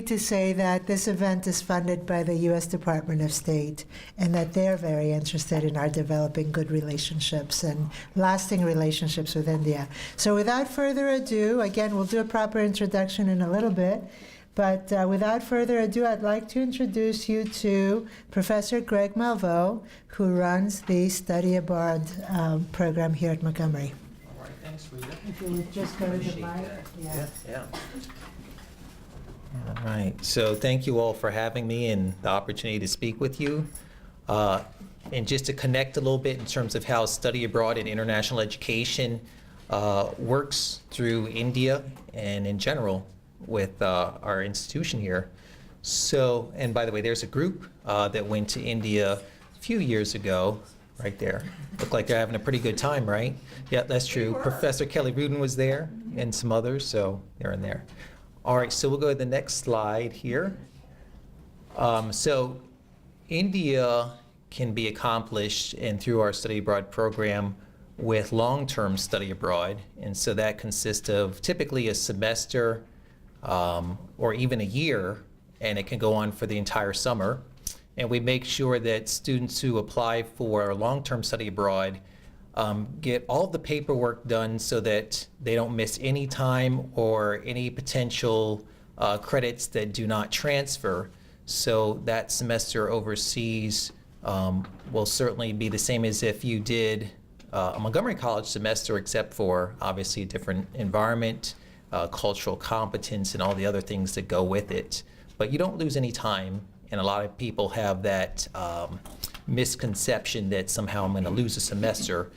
need to say that this event is funded by the U.S. Department of State, and that they're very interested in our developing good relationships and lasting relationships with India. So without further ado, again, we'll do a proper introduction in a little bit, but without further ado, I'd like to introduce you to Professor Greg Malvo, who runs the Study Abroad program here at Montgomery. All right, thanks, Rita. If you would just go to the mic. Yeah. All right, so thank you all for having me and the opportunity to speak with you. And just to connect a little bit in terms of how study abroad and international education works through India and in general with our institution here. So, and by the way, there's a group that went to India a few years ago, right there. Look like they're having a pretty good time, right? Yeah, that's true. Professor Kelly Breeden was there and some others, so they're in there. All right, so we'll go to the next slide here. So India can be accomplished and through our study abroad program with long-term study abroad. And so that consists of typically a semester or even a year, and it can go on for the entire summer. And we make sure that students who apply for long-term study abroad get all the paperwork done so that they don't miss any time or any potential credits that do not transfer. So that semester overseas will certainly be the same as if you did a Montgomery College semester, except for obviously a different environment, cultural competence, and all the other things that go with it. But you don't lose any time, and a lot of people have that misconception that somehow I'm going to lose a semester.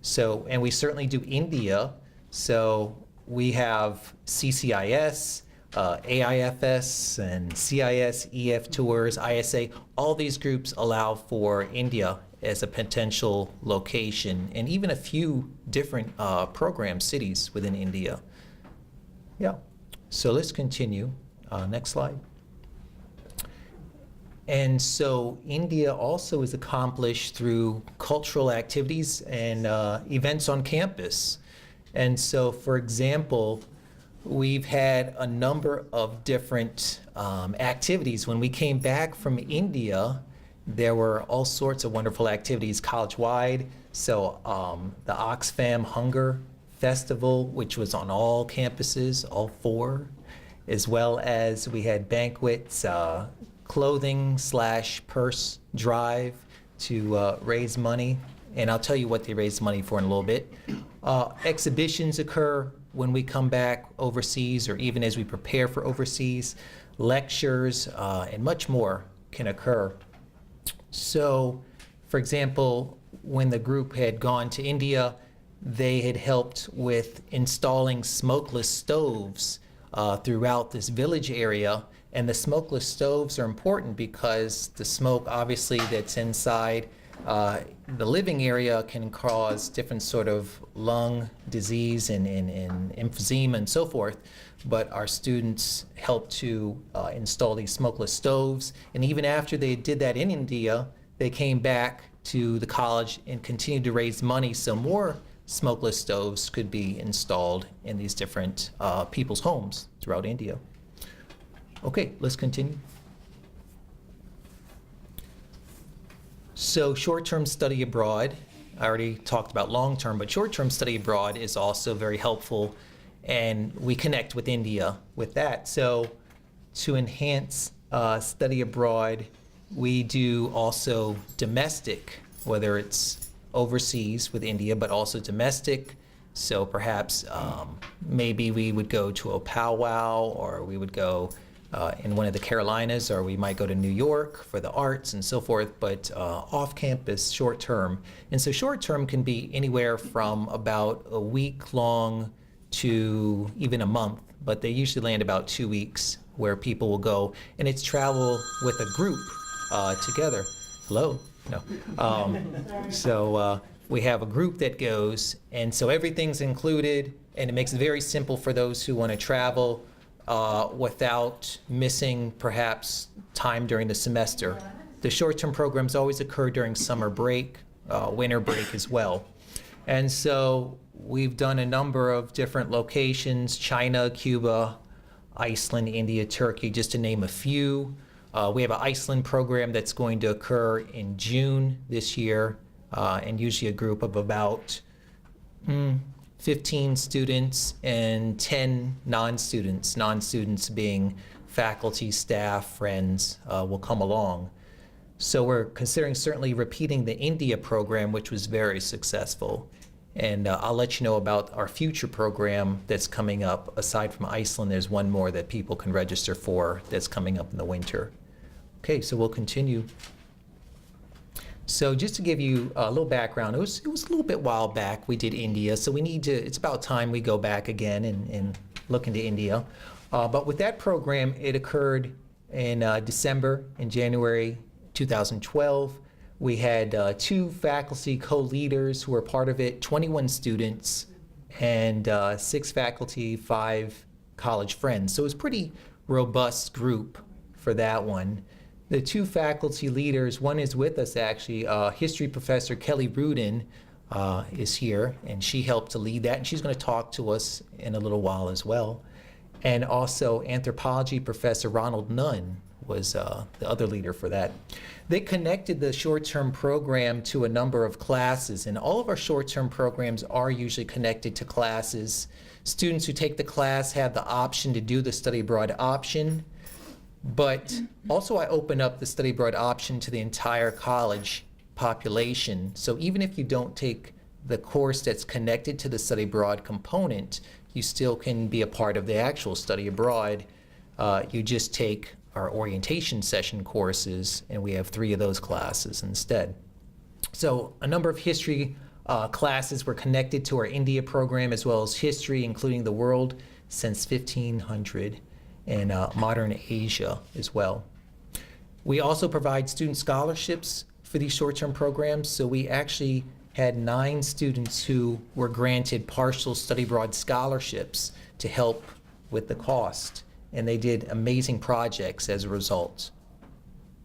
So, and we certainly do India. So we have CCIS, AIFS, and CIS, EF tours, ISA. All these groups allow for India as a potential location, and even a few different program cities within India. Yeah, so let's continue. Next slide. And so India also is accomplished through cultural activities and events on campus. And so, for example, we've had a number of different activities. When we came back from India, there were all sorts of wonderful activities college-wide. So the Oxfam Hunger Festival, which was on all campuses, all 4, as well as we had banquets, clothing/purse drive to raise money. And I'll tell you what they raised money for in a little bit. Exhibitions occur when we come back overseas, or even as we prepare for overseas. Lectures and much more can occur. So, for example, when the group had gone to India, they had helped with installing smokeless stoves throughout this village area. And the smokeless stoves are important because the smoke, obviously, that's inside the living area can cause different sort of lung disease and emphysema and so forth. But our students helped to install these smokeless stoves. And even after they did that in India, they came back to the college and continued to raise money so more smokeless stoves could be installed in these different people's homes throughout India. Okay, let's continue. So short-term study abroad, I already talked about long-term, but short-term study abroad is also very helpful, and we connect with India with that. So to enhance study abroad, we do also domestic, whether it's overseas with India, but also domestic. So perhaps maybe we would go to a powwow, or we would go in one of the Carolinas, or we might go to New York for the arts and so forth, but off-campus, short-term. And so short-term can be anywhere from about a week long to even a month, but they usually land about 2 weeks, where people will go, and it's travel with a group together. Hello? No. So we have a group that goes, and so everything's included, and it makes it very simple for those who want to travel without missing perhaps time during the semester. The short-term programs always occur during summer break, winter break as well. And so we've done a number of different locations: China, Cuba, Iceland, India, Turkey, just to name a few. We have an Iceland program that's going to occur in June this year, and usually a group of about 15 students and 10 non-students. Non-students being faculty, staff, friends will come along. So we're considering certainly repeating the India program, which was very successful. And I'll let you know about our future program that's coming up. Aside from Iceland, there's one more that people can register for that's coming up in the winter. Okay, so we'll continue. So just to give you a little background, it was a little bit while back we did India, so we need to, it's about time we go back again and look into India. But with that program, it occurred in December and January 2012. We had 2 faculty co-leaders who were part of it, 21 students, and 6 faculty, 5 college friends. So it was a pretty robust group for that one. The 2 faculty leaders, one is with us actually, history professor Kelly Breeden is here, and she helped to lead that, and she's going to talk to us in a little while as well. And also anthropology professor Ronald Nunn was the other leader for that. They connected the short-term program to a number of classes, and all of our short-term programs are usually connected to classes. Students who take the class have the option to do the study abroad option, but also I open up the study abroad option to the entire college population. So even if you don't take the course that's connected to the study abroad component, you still can be a part of the actual study abroad. You just take our orientation session courses, and we have 3 of those classes instead. So a number of history classes were connected to our India program, as well as history, including the world since 1500 and modern Asia as well. We also provide student scholarships for these short-term programs, so we actually had 9 students who were granted partial study abroad scholarships to help with the cost, and they did amazing projects as a result.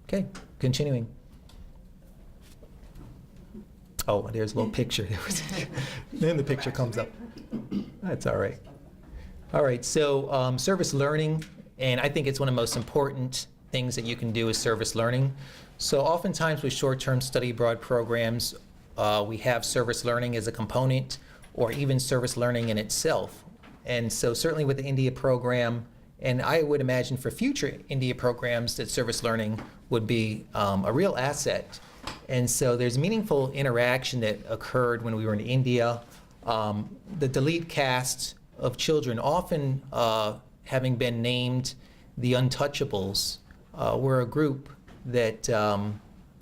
Okay, continuing. Oh, there's a little picture. Then the picture comes up. That's all right. All right, so service learning, and I think it's one of the most important things that you can do is service learning. So oftentimes with short-term study abroad programs, we have service learning as a component, or even service learning in itself. And so certainly with the India program, and I would imagine for future India programs that service learning would be a real asset. And so there's meaningful interaction that occurred when we were in India. The delete caste of children, often having been named the untouchables, were a group that,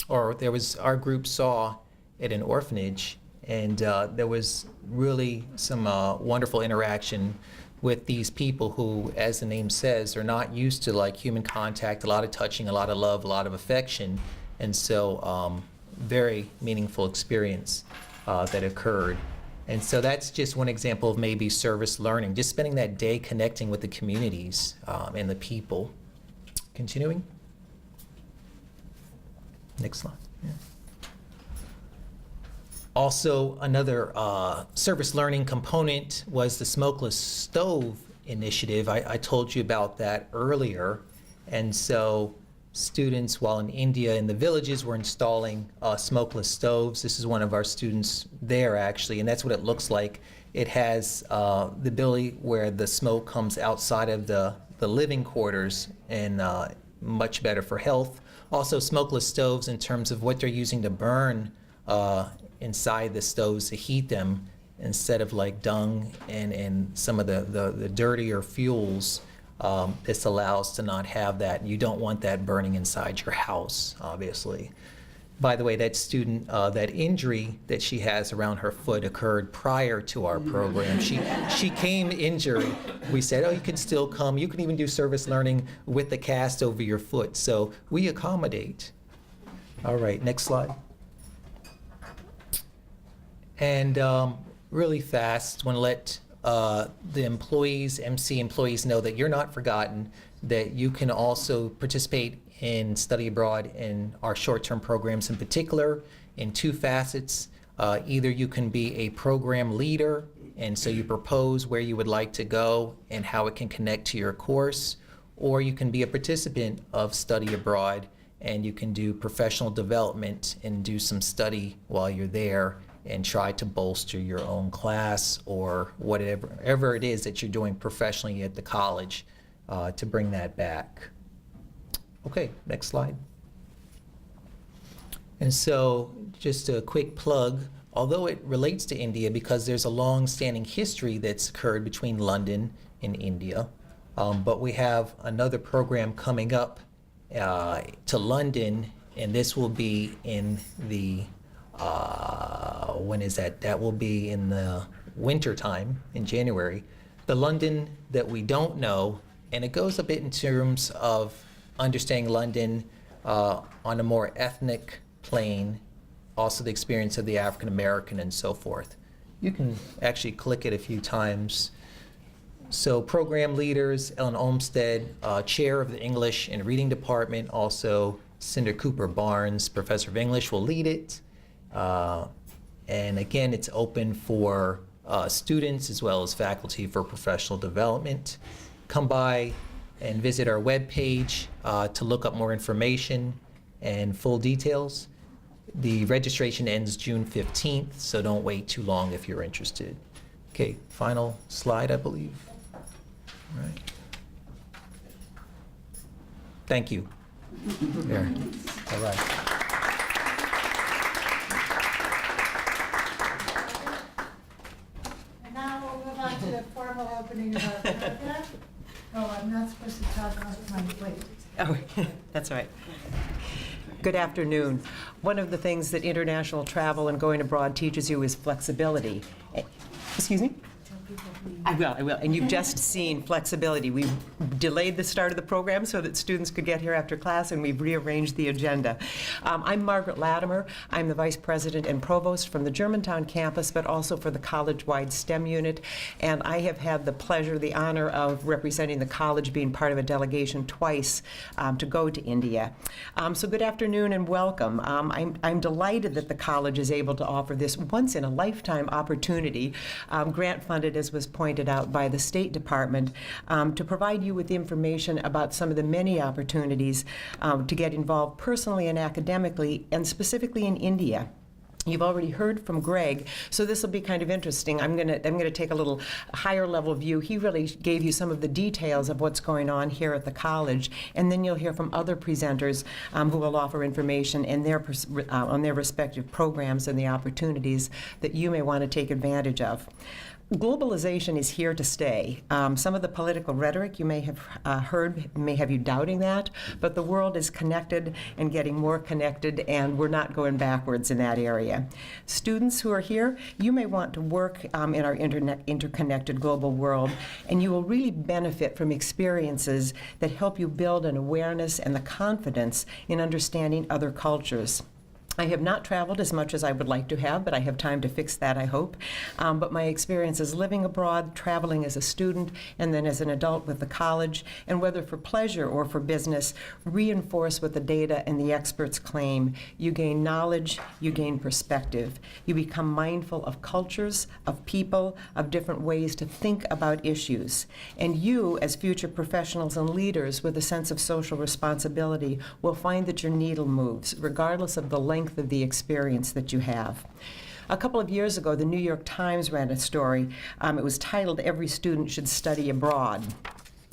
our group saw at an orphanage, and there was really some wonderful interaction with these people who, as the name says, are not used to like human contact, a lot of touching, a lot of love, a lot of affection, and so very meaningful experience that occurred. And so that's just one example of maybe service learning, just spending that day connecting with the communities and the people. Continuing. Next slide. Yeah. Also, another service learning component was the Smokeless Stove initiative. I told you about that earlier. And so students, while in India in the villages, were installing smokeless stoves. This is one of our students there, actually, and that's what it looks like. It has the ability where the smoke comes outside of the living quarters, and much better for health. Also, smokeless stoves in terms of what they're using to burn inside the stoves to heat them, instead of like dung and some of the dirtier fuels. This allows to not have that. You don't want that burning inside your house, obviously. By the way, that student, that injury that she has around her foot occurred prior to our program. She came injured. We said, oh, you can still come. You can even do service learning with the cast over your foot. So we accommodate. All right, next slide. And really fast, want to let the employees, MC employees, know that you're not forgotten, that you can also participate in study abroad in our short-term programs, in particular in 2 facets. Either you can be a program leader and so you propose where you would like to go and how it can connect to your course, or you can be a participant of study abroad, and you can do professional development and do some study while you're there and try to bolster your own class or whatever it is that you're doing professionally at the college to bring that back. Okay, next slide. And so just a quick plug, although it relates to India because there's a long-standing history that's occurred between London and India, but we have another program coming up to London, and this will be in the, when is that? That will be in the winter time, in January. The London that we don't know, and it goes a bit in terms of understanding London on a more ethnic plane, also the experience of the African American and so forth. You can actually click it a few times. So program leaders, Ellen Olmsted, chair of the English and Reading Department, also Cinder Cooper Barnes, professor of English, will lead it. And again, it's open for students as well as faculty for professional development. Come by and visit our webpage to look up more information and full details. The registration ends June 15th, so don't wait too long if you're interested. Okay, final slide, I believe. All right. Thank you. There. All right. And now we'll move on to the formal opening of our program. Oh, I'm not supposed to talk about my weight. Oh, that's right. Good afternoon. One of the things that international travel and going abroad teaches you is flexibility. Excuse me? I will. And you've just seen flexibility. We've delayed the start of the program so that students could get here after class, and we've rearranged the agenda. I'm Margaret Latimer. I'm the Vice President and Provost from the Germantown campus, but also for the college-wide STEM unit. And I have had the pleasure, the honor of representing the college, being part of a delegation twice to go to India. So good afternoon and welcome. I'm delighted that the college is able to offer this once-in-a-lifetime opportunity, grant-funded, as was pointed out by the State Department, to provide you with information about some of the many opportunities to get involved personally and academically, and specifically in India. You've already heard from Greg, so this will be kind of interesting. I'm going to take a little higher level view. He really gave you some of the details of what's going on here at the college, and then you'll hear from other presenters who will offer information in on their respective programs and the opportunities that you may want to take advantage of. Globalization is here to stay. Some of the political rhetoric you may have heard may have you doubting that, but the world is connected and getting more connected, and we're not going backwards in that area. Students who are here, you may want to work in our interconnected global world, and you will really benefit from experiences that help you build an awareness and the confidence in understanding other cultures. I have not traveled as much as I would like to have, but I have time to fix that, I hope. But my experiences living abroad, traveling as a student, and then as an adult with the college, and whether for pleasure or for business, reinforce what the data and the experts claim. You gain knowledge, you gain perspective. You become mindful of cultures, of people, of different ways to think about issues. And you, as future professionals and leaders with a sense of social responsibility, will find that your needle moves, regardless of the length of the experience that you have. A couple of years ago, the New York Times ran a story. It was titled, "Every Student Should Study Abroad."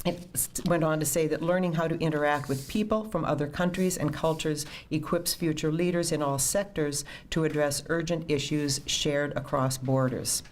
It went on to say that learning how to interact with people from other countries and cultures equips future leaders in all sectors to address urgent issues shared across borders.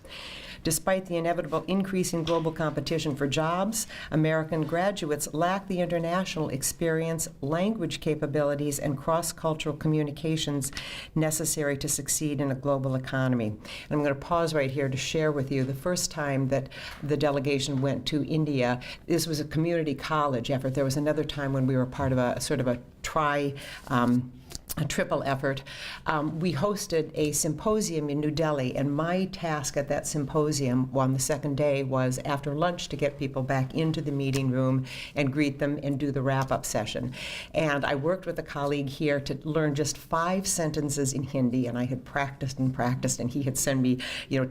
Despite the inevitable increase in global competition for jobs, American graduates lack the international experience, language capabilities, and cross-cultural communications necessary to succeed in a global economy. And I'm going to pause right here to share with you the first time that the delegation went to India. This was a community college effort. There was another time when we were part of a sort of a a triple effort. We hosted a symposium in New Delhi, and my task at that symposium on the second day was after lunch to get people back into the meeting room and greet them and do the wrap-up session. And I worked with a colleague here to learn just 5 sentences in Hindi, and I had practiced, and he had sent me,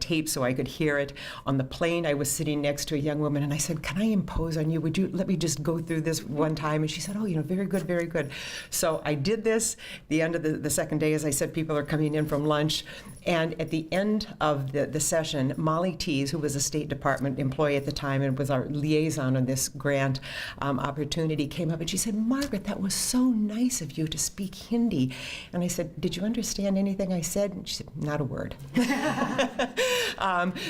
tape so I could hear it. On the plane, I was sitting next to a young woman, and I said, "Can I impose on you? Would you let me just go through this one time?" And she said, "Oh, very good, very good." So I did this. The end of the second day, as I said, people are coming in from lunch. And at the end of the session, Molly Tees, who was a State Department employee at the time and was our liaison on this grant opportunity, came up and she said, "Margaret, that was so nice of you to speak Hindi." And I said, "Did you understand anything I said?" And she said, "Not a word."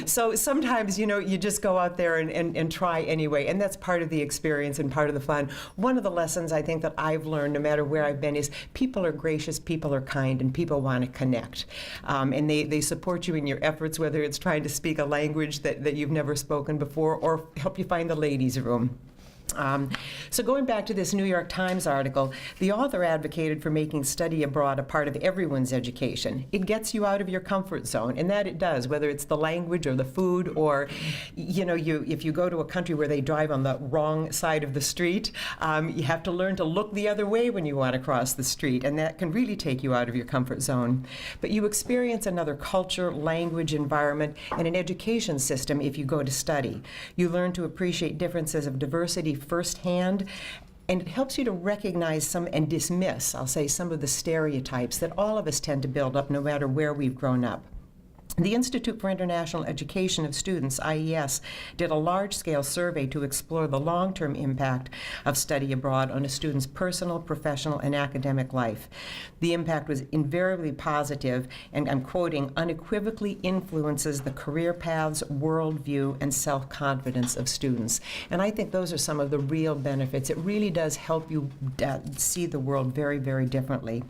So sometimes, you just go out there and try anyway. And that's part of the experience and part of the fun. One of the lessons I think that I've learned, no matter where I've been, is people are gracious, people are kind, and people want to connect. And they support you in your efforts, whether it's trying to speak a language that you've never spoken before or help you find the ladies' room. So going back to this New York Times article, the author advocated for making study abroad a part of everyone's education. It gets you out of your comfort zone, and that it does, whether it's the language or the food or, if you go to a country where they drive on the wrong side of the street, you have to learn to look the other way when you want to cross the street, and that can really take you out of your comfort zone. But you experience another culture, language, environment, and an education system if you go to study. You learn to appreciate differences of diversity firsthand, and it helps you to recognize and dismiss, I'll say, some of the stereotypes that all of us tend to build up no matter where we've grown up. The Institute for International Education of Students, IES, did a large-scale survey to explore the long-term impact of study abroad on a student's personal, professional, and academic life. The impact was invariably positive, and I'm quoting, "unequivocally influences the career paths, worldview, and self-confidence of students." And I think those are some of the real benefits. It really does help you see the world very, very differently.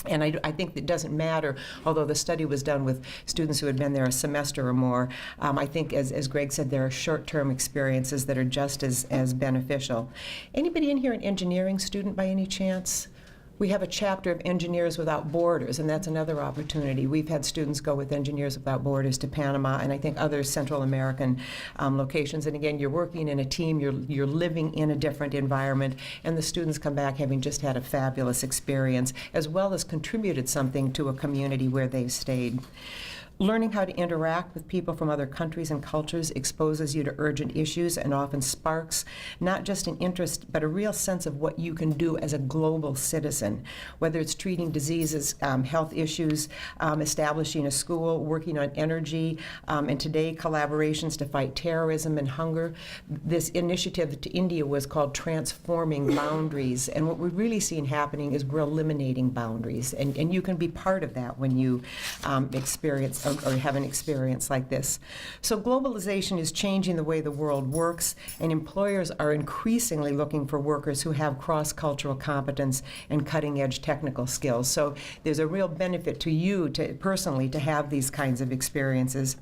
And I think it doesn't matter, although the study was done with students who had been there a semester or more, I think, as Greg said, there are short-term experiences that are just as beneficial. Anybody in here an engineering student by any chance? We have a chapter of Engineers Without Borders, and that's another opportunity. We've had students go with Engineers Without Borders to Panama and I think other Central American locations. And again, you're working in a team, you're living in a different environment, and the students come back having just had a fabulous experience, as well as contributed something to a community where they've stayed. Learning how to interact with people from other countries and cultures exposes you to urgent issues and often sparks not just an interest, but a real sense of what you can do as a global citizen, whether it's treating diseases, health issues, establishing a school, working on energy, and today collaborations to fight terrorism and hunger. This initiative to India was called Transforming Boundaries, and what we've really seen happening is we're eliminating boundaries, and you can be part of that when you experience or have an experience like this. So globalization is changing the way the world works, and employers are increasingly looking for workers who have cross-cultural competence and cutting-edge technical skills. So there's a real benefit to you personally to have these kinds of experiences.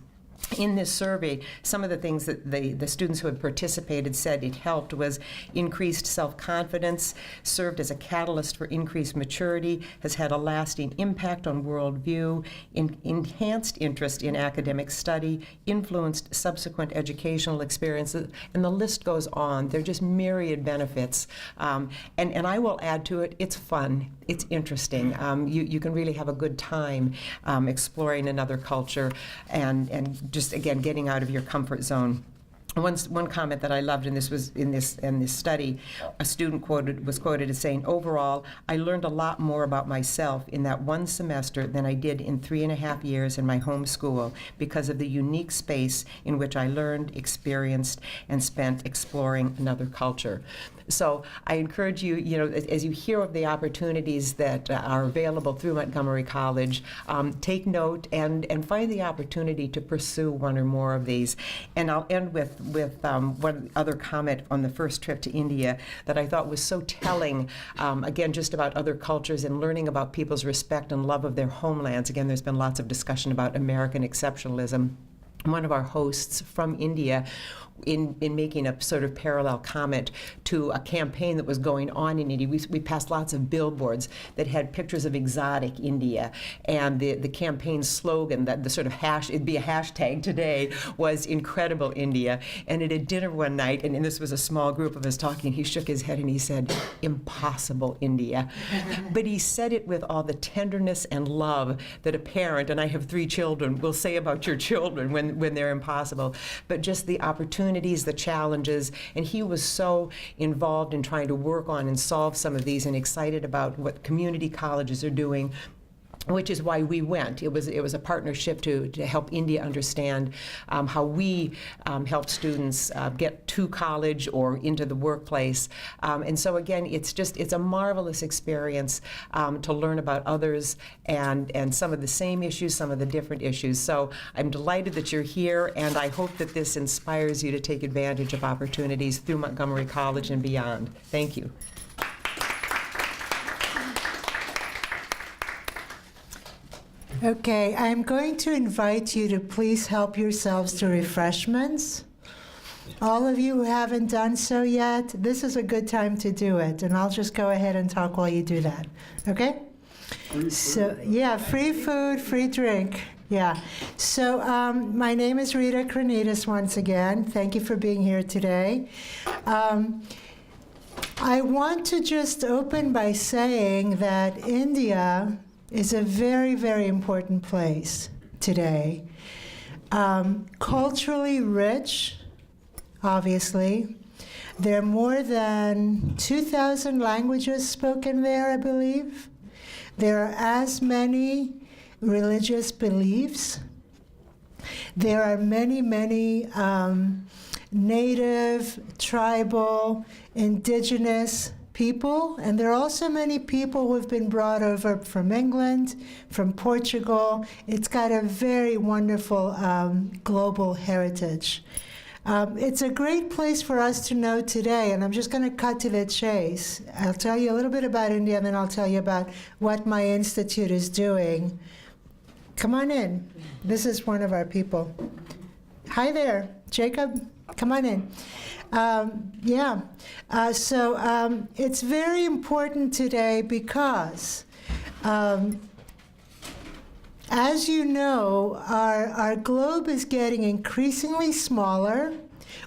In this survey, some of the things that the students who had participated said it helped was increased self-confidence, served as a catalyst for increased maturity, has had a lasting impact on worldview, enhanced interest in academic study, influenced subsequent educational experiences, and the list goes on. They're just myriad benefits. And I will add to it, it's fun, it's interesting. You can really have a good time exploring another culture and just, again, getting out of your comfort zone. One comment that I loved, and this was in this study, a student was quoted as saying, "Overall, I learned a lot more about myself in that one semester than I did in 3.5 years in my home school because of the unique space in which I learned, experienced, and spent exploring another culture." So I encourage you, as you hear of the opportunities that are available through Montgomery College, take note and find the opportunity to pursue one or more of these. And I'll end with one other comment on the first trip to India that I thought was so telling, again, just about other cultures and learning about people's respect and love of their homelands. Again, there's been lots of discussion about American exceptionalism. One of our hosts from India in making a sort of parallel comment to a campaign that was going on in India. We passed lots of billboards that had pictures of exotic India, and the campaign slogan, that the sort of it'd be a hashtag today, was Incredible India. And at a dinner one night, and this was a small group of us talking, he shook his head and he said, Impossible India. But he said it with all the tenderness and love that a parent, and I have 3 children, will say about your children when they're impossible. But just the opportunities, the challenges, and he was so involved in trying to work on and solve some of these and excited about what community colleges are doing, which is why we went. It was a partnership to help India understand how we help students get to college or into the workplace. And so again, it's a marvelous experience to learn about others and some of the same issues, some of the different issues. So I'm delighted that you're here, and I hope that this inspires you to take advantage of opportunities through Montgomery College and beyond. Thank you. Okay, I'm going to invite you to please help yourselves to refreshments. All of you who haven't done so yet, this is a good time to do it, and I'll just go ahead and talk while you do that, okay? So, yeah, free food, free drink, yeah. So, my name is Rita Cornelius once again. Thank you for being here today. I want to just open by saying that India is a very, very important place today. Culturally rich, obviously. There are more than 2,000 languages spoken there, I believe. There are as many religious beliefs. There are many, many native, tribal, indigenous people, and there are also many people who have been brought over from England, from Portugal. It's got a very wonderful global heritage. It's a great place for us to know today, and I'm just going to cut to the chase. I'll tell you a little bit about India, and then I'll tell you about what my institute is doing. Come on in. This is one of our people. Hi there, Jacob. Come on in. So it's very important today because, as you know, our globe is getting increasingly smaller.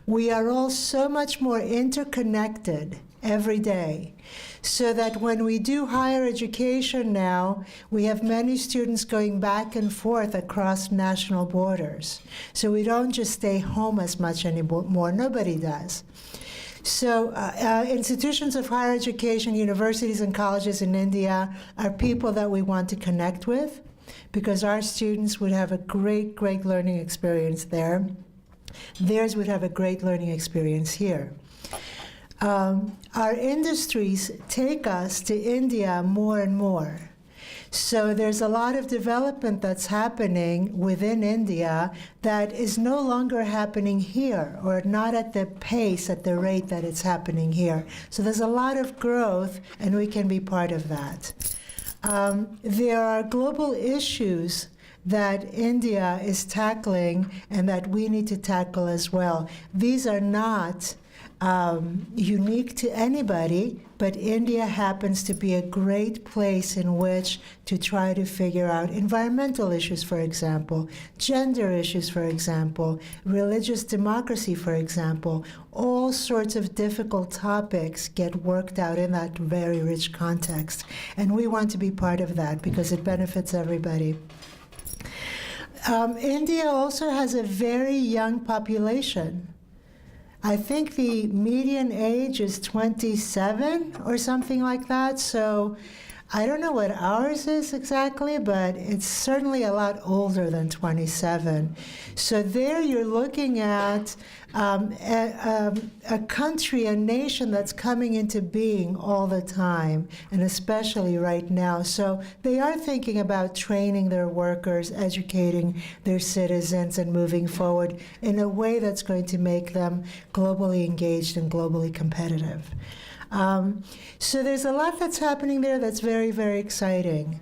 We are all so much more interconnected every day, so that when we do higher education now, we have many students going back and forth across national borders. So we don't just stay home as much anymore. Nobody does. So institutions of higher education, universities and colleges in India are people that we want to connect with, because our students would have a great, great learning experience there. Theirs would have a great learning experience here. Our industries take us to India more and more. So there's a lot of development that's happening within India that is no longer happening here, or not at the pace, at the rate that it's happening here. So there's a lot of growth, and we can be part of that. There are global issues that India is tackling and that we need to tackle as well. These are not unique to anybody, but India happens to be a great place in which to try to figure out environmental issues, for example, gender issues, for example, religious democracy, for example. All sorts of difficult topics get worked out in that very rich context. And we want to be part of that because it benefits everybody. India also has a very young population. I think the median age is 27 or something like that. So I don't know what ours is exactly, but it's certainly a lot older than 27. So there you're looking at a country, a nation that's coming into being all the time, and especially right now. So they are thinking about training their workers, educating their citizens, and moving forward in a way that's going to make them globally engaged and globally competitive. So there's a lot that's happening there that's very, very exciting.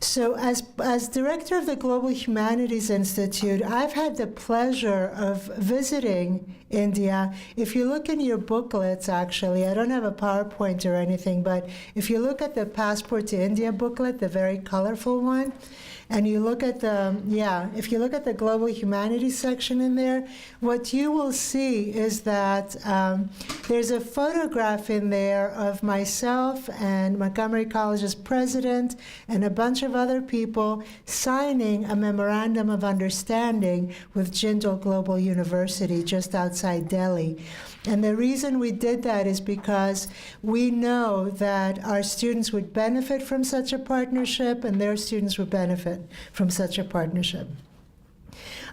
So as director of the Global Humanities Institute, I've had the pleasure of visiting India. If you look in your booklets, actually, I don't have a PowerPoint or anything, but if you look at the Passport to India booklet, the very colorful one, and you look at if you look at the Global Humanities section in there, what you will see is that there's a photograph in there of myself and Montgomery College's president and a bunch of other people signing a memorandum of understanding with Jindal Global University just outside Delhi. And the reason we did that is because we know that our students would benefit from such a partnership and their students would benefit from such a partnership.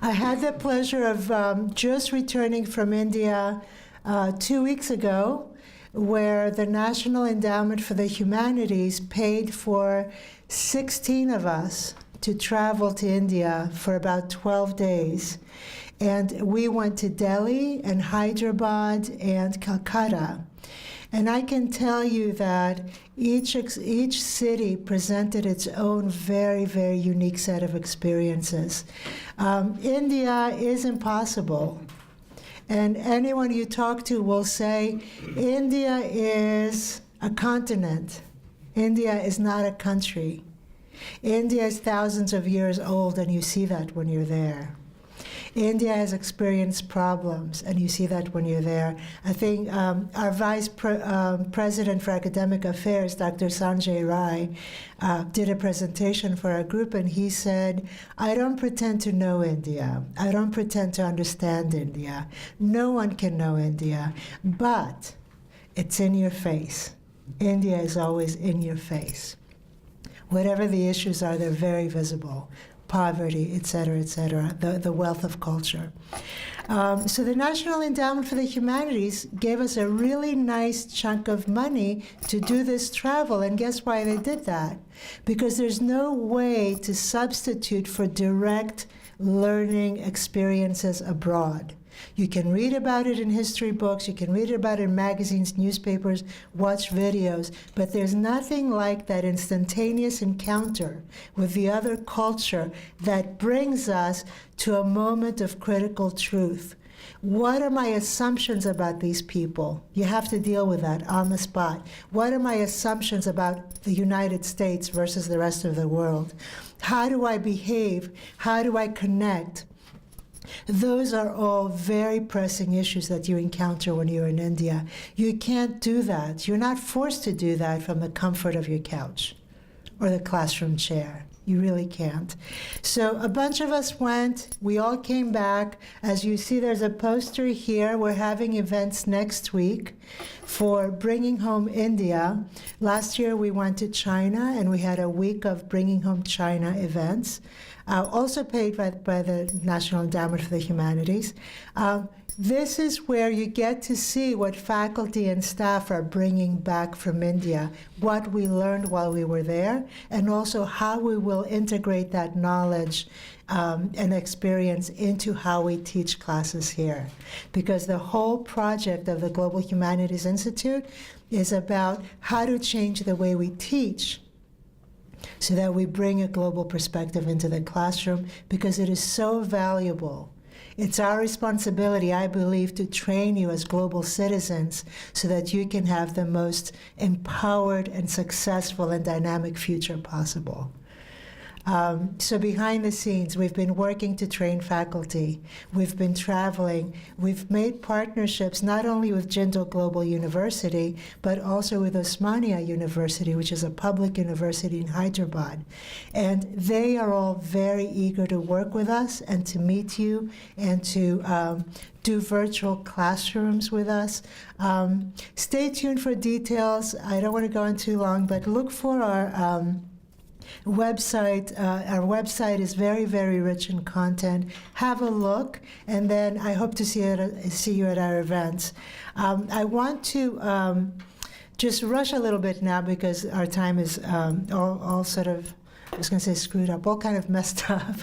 I had the pleasure of just returning from India 2 weeks ago, where the National Endowment for the Humanities paid for 16 of us to travel to India for about 12 days. And we went to Delhi and Hyderabad and Calcutta. And I can tell you that each city presented its own very, very unique set of experiences. India is impossible. And anyone you talk to will say, India is a continent. India is not a country. India is thousands of years old, and you see that when you're there. India has experienced problems, and you see that when you're there. I think our Vice President for Academic Affairs, Dr. Sanjay Rai, did a presentation for our group, and he said, I don't pretend to know India. I don't pretend to understand India. No one can know India, but it's in your face. India is always in your face. Whatever the issues are, they're very visible. Poverty, et cetera, the wealth of culture. So the National Endowment for the Humanities gave us a really nice chunk of money to do this travel, and guess why they did that? Because there's no way to substitute for direct learning experiences abroad. You can read about it in history books, you can read about it in magazines, newspapers, watch videos, but there's nothing like that instantaneous encounter with the other culture that brings us to a moment of critical truth. What are my assumptions about these people? You have to deal with that on the spot. What are my assumptions about the United States versus the rest of the world? How do I behave? How do I connect? Those are all very pressing issues that you encounter when you're in India. You can't do that. You're not forced to do that from the comfort of your couch or the classroom chair. You really can't. So a bunch of us went. We all came back. As you see, there's a poster here. We're having events next week for Bringing Home India. Last year we went to China, and we had a week of Bringing Home China events. Also paid by the National Endowment for the Humanities. This is where you get to see what faculty and staff are bringing back from India, what we learned while we were there, and also how we will integrate that knowledge and experience into how we teach classes here. Because the whole project of the Global Humanities Institute is about how to change the way we teach so that we bring a global perspective into the classroom, because it is so valuable. It's our responsibility, I believe, to train you as global citizens so that you can have the most empowered and successful and dynamic future possible. So behind the scenes, we've been working to train faculty. We've been traveling. We've made partnerships not only with Jindal Global University, but also with Osmania University, which is a public university in Hyderabad. And they are all very eager to work with us and to meet you and to do virtual classrooms with us. Stay tuned for details. I don't want to go on too long, but look for our website. Our website is very, very rich in content. Have a look, and then I hope to see you at our events. I want to just rush a little bit now because our time is all sort of, I was going to say screwed up, all kind of messed up.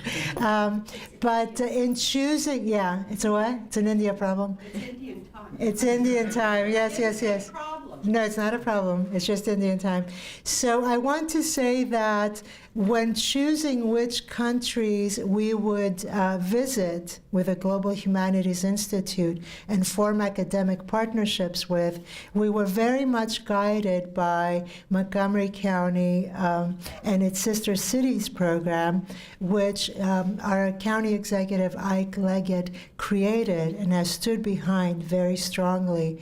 But in choosing, yeah, it's a what? It's an India problem? It's Indian time. It's Indian time, yes. It's a problem. No, it's not a problem. It's just Indian time. So I want to say that when choosing which countries we would visit with a Global Humanities Institute and form academic partnerships with, we were very much guided by Montgomery County and its sister cities program, which our county executive, Ike Leggett, created and has stood behind very strongly.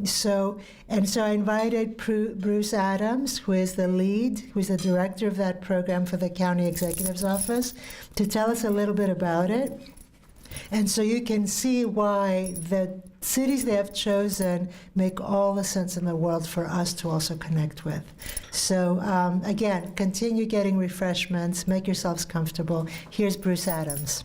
So I invited Bruce Adams, who is the lead, who is the director of that program for the county executive's office, to tell us a little bit about it. And so you can see why the cities they have chosen make all the sense in the world for us to also connect with. So again, continue getting refreshments, make yourselves comfortable. Here's Bruce Adams.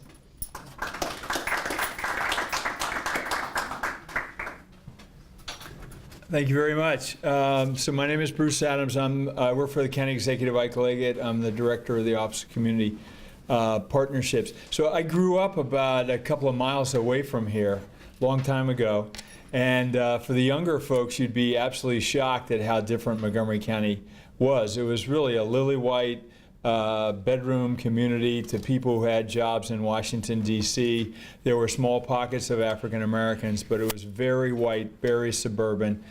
Thank you very much. So my name is Bruce Adams. I work for the County Executive, Ike Leggett. I'm the director of the Office of Community Partnerships. So I grew up about a couple of miles away from here, a long time ago. And for the younger folks, you'd be absolutely shocked at how different Montgomery County was. It was really a lily-white bedroom community to people who had jobs in Washington, D.C. There were small pockets of African Americans, but it was very white, very suburban,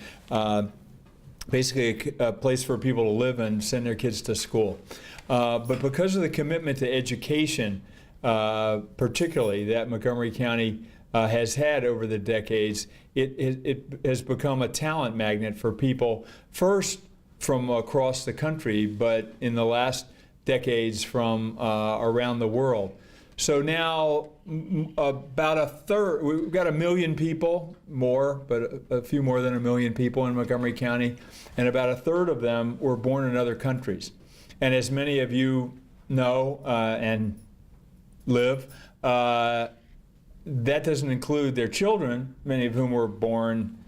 basically a place for people to live and send their kids to school. But because of the commitment to education, particularly that Montgomery County has had over the decades, it has become a talent magnet for people, first from across the country, but in the last decades from around the world. So now about a third, we've got 1 million people more, but a few more than 1 million people in Montgomery County, and about a third of them were born in other countries. And as many of you know and live, that doesn't include their children, many of whom were born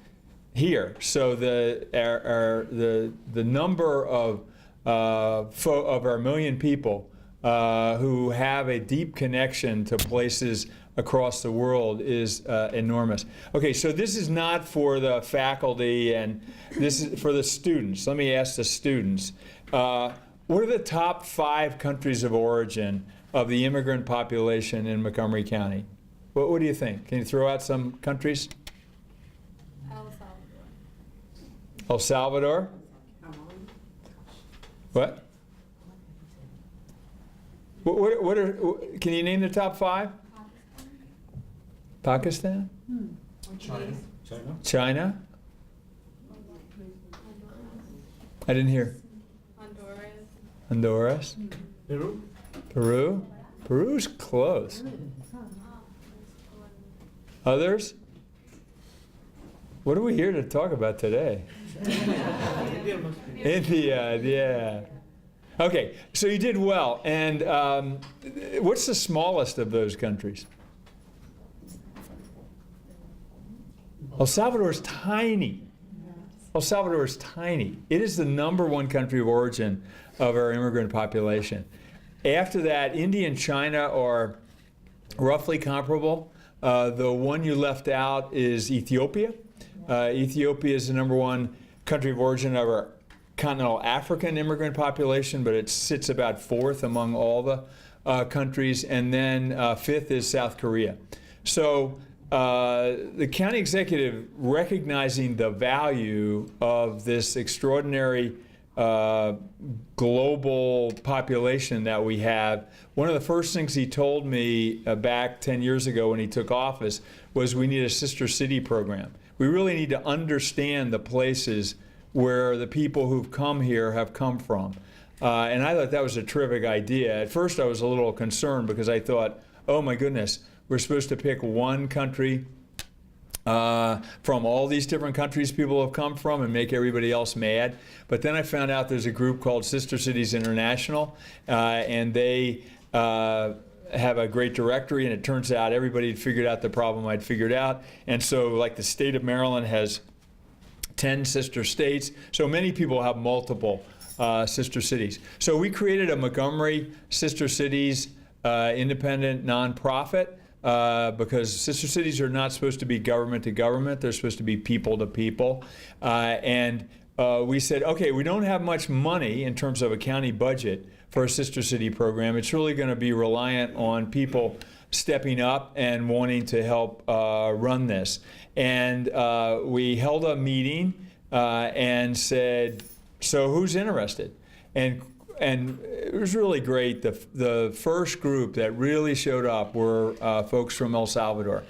here. So the number of our 1 million people who have a deep connection to places across the world is enormous. Okay, so this is not for the faculty, and this is for the students. Let me ask the students. What are the top 5 countries of origin of the immigrant population in Montgomery County? What do you think? Can you throw out some countries? El Salvador? What? What are? Can you name the top 5? Pakistan? China? I didn't hear. Honduras? Peru? Peru's close. Others? What are we here to talk about today? India, yeah. Okay, so you did well. And what's the smallest of those countries? El Salvador is tiny. El Salvador is tiny. It is the #1 country of origin of our immigrant population. After that, India and China are roughly comparable. The one you left out is Ethiopia. Ethiopia is the #1 country of origin of our continental African immigrant population, but it sits about 4th among all the countries, and then 5th is South Korea. So the county executive, recognizing the value of this extraordinary global population that we have, one of the first things he told me back 10 years ago when he took office was we need a sister city program. We really need to understand the places where the people who've come here have come from. And I thought that was a terrific idea. At first I was a little concerned because I thought, oh my goodness, we're supposed to pick one country from all these different countries people have come from and make everybody else mad. But then I found out there's a group called Sister Cities International, and they have a great directory, and it turns out everybody had figured out the problem I'd figured out. And so like the state of Maryland has 10 sister states, so many people have multiple sister cities. So we created a Montgomery Sister Cities independent nonprofit because sister cities are not supposed to be government to government. They're supposed to be people to people. And we said, okay, we don't have much money in terms of a county budget for a sister city program. It's really going to be reliant on people stepping up and wanting to help run this. And we held a meeting and said, so who's interested? And it was really great. The first group that really showed up were folks from El Salvador,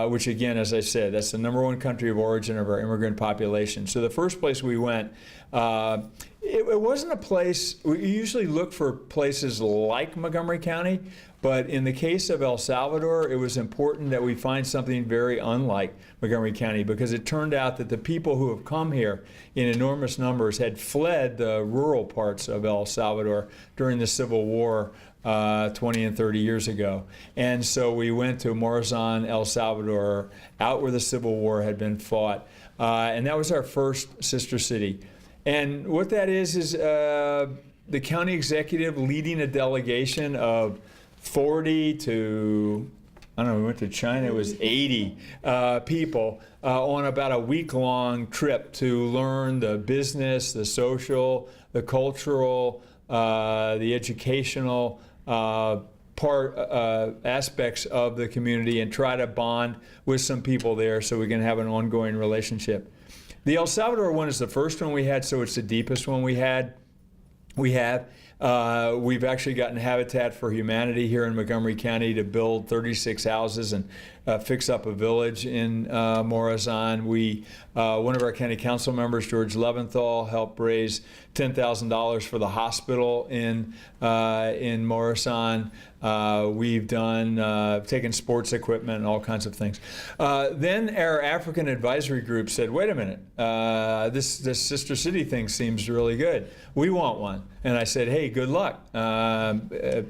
which again, as I said, that's the #1 country of origin of our immigrant population. So the first place we went, it wasn't a place, we usually look for places like Montgomery County, but in the case of El Salvador, it was important that we find something very unlike Montgomery County, because it turned out that the people who have come here in enormous numbers had fled the rural parts of El Salvador during the Civil War 20 and 30 years ago. And so we went to Morazan, El Salvador, out where the Civil War had been fought. And that was our first sister city. And what that is the county executive leading a delegation of 40 to, I don't know, we went to China, it was 80 people on about a week-long trip to learn the business, the social, the cultural, the educational aspects of the community, and try to bond with some people there so we can have an ongoing relationship. The El Salvador one is the first one we had, so it's the deepest one we have. We've actually gotten Habitat for Humanity here in Montgomery County to build 36 houses and fix up a village in Morazan. One of our county council members, George Leventhal, helped raise $10,000 for the hospital in Morazan. We've taken sports equipment and all kinds of things. Then our African advisory group said, wait a minute, this sister city thing seems really good. We want one. And I said, hey, good luck.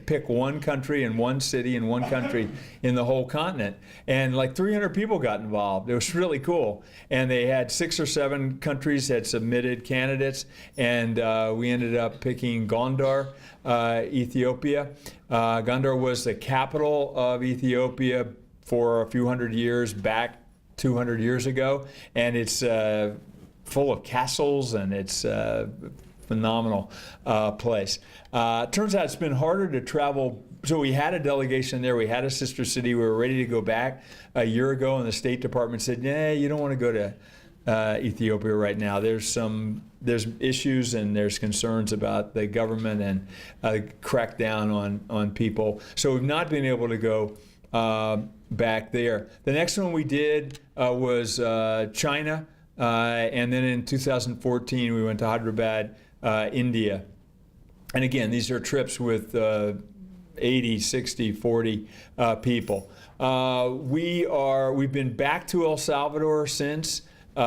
Pick one country and one city and one country in the whole continent. And like 300 people got involved. It was really cool. And they had 6 or 7 countries that submitted candidates. And we ended up picking Gondar, Ethiopia. Gondar was the capital of Ethiopia for a few hundred years back, 200 years ago. And it's full of castles, and it's phenomenal place. Turns out it's been harder to travel. So we had a delegation there. We had a sister city. We were ready to go back a year ago, and the State Department said, "Yeah, you don't want to go to Ethiopia right now. There's issues and there's concerns about the government and crackdown on people." So we've not been able to go back there. The next one we did was China, and then in 2014 we went to Hyderabad, India. And again, these are trips with 80, 60, 40 people. We've been back to El Salvador since. We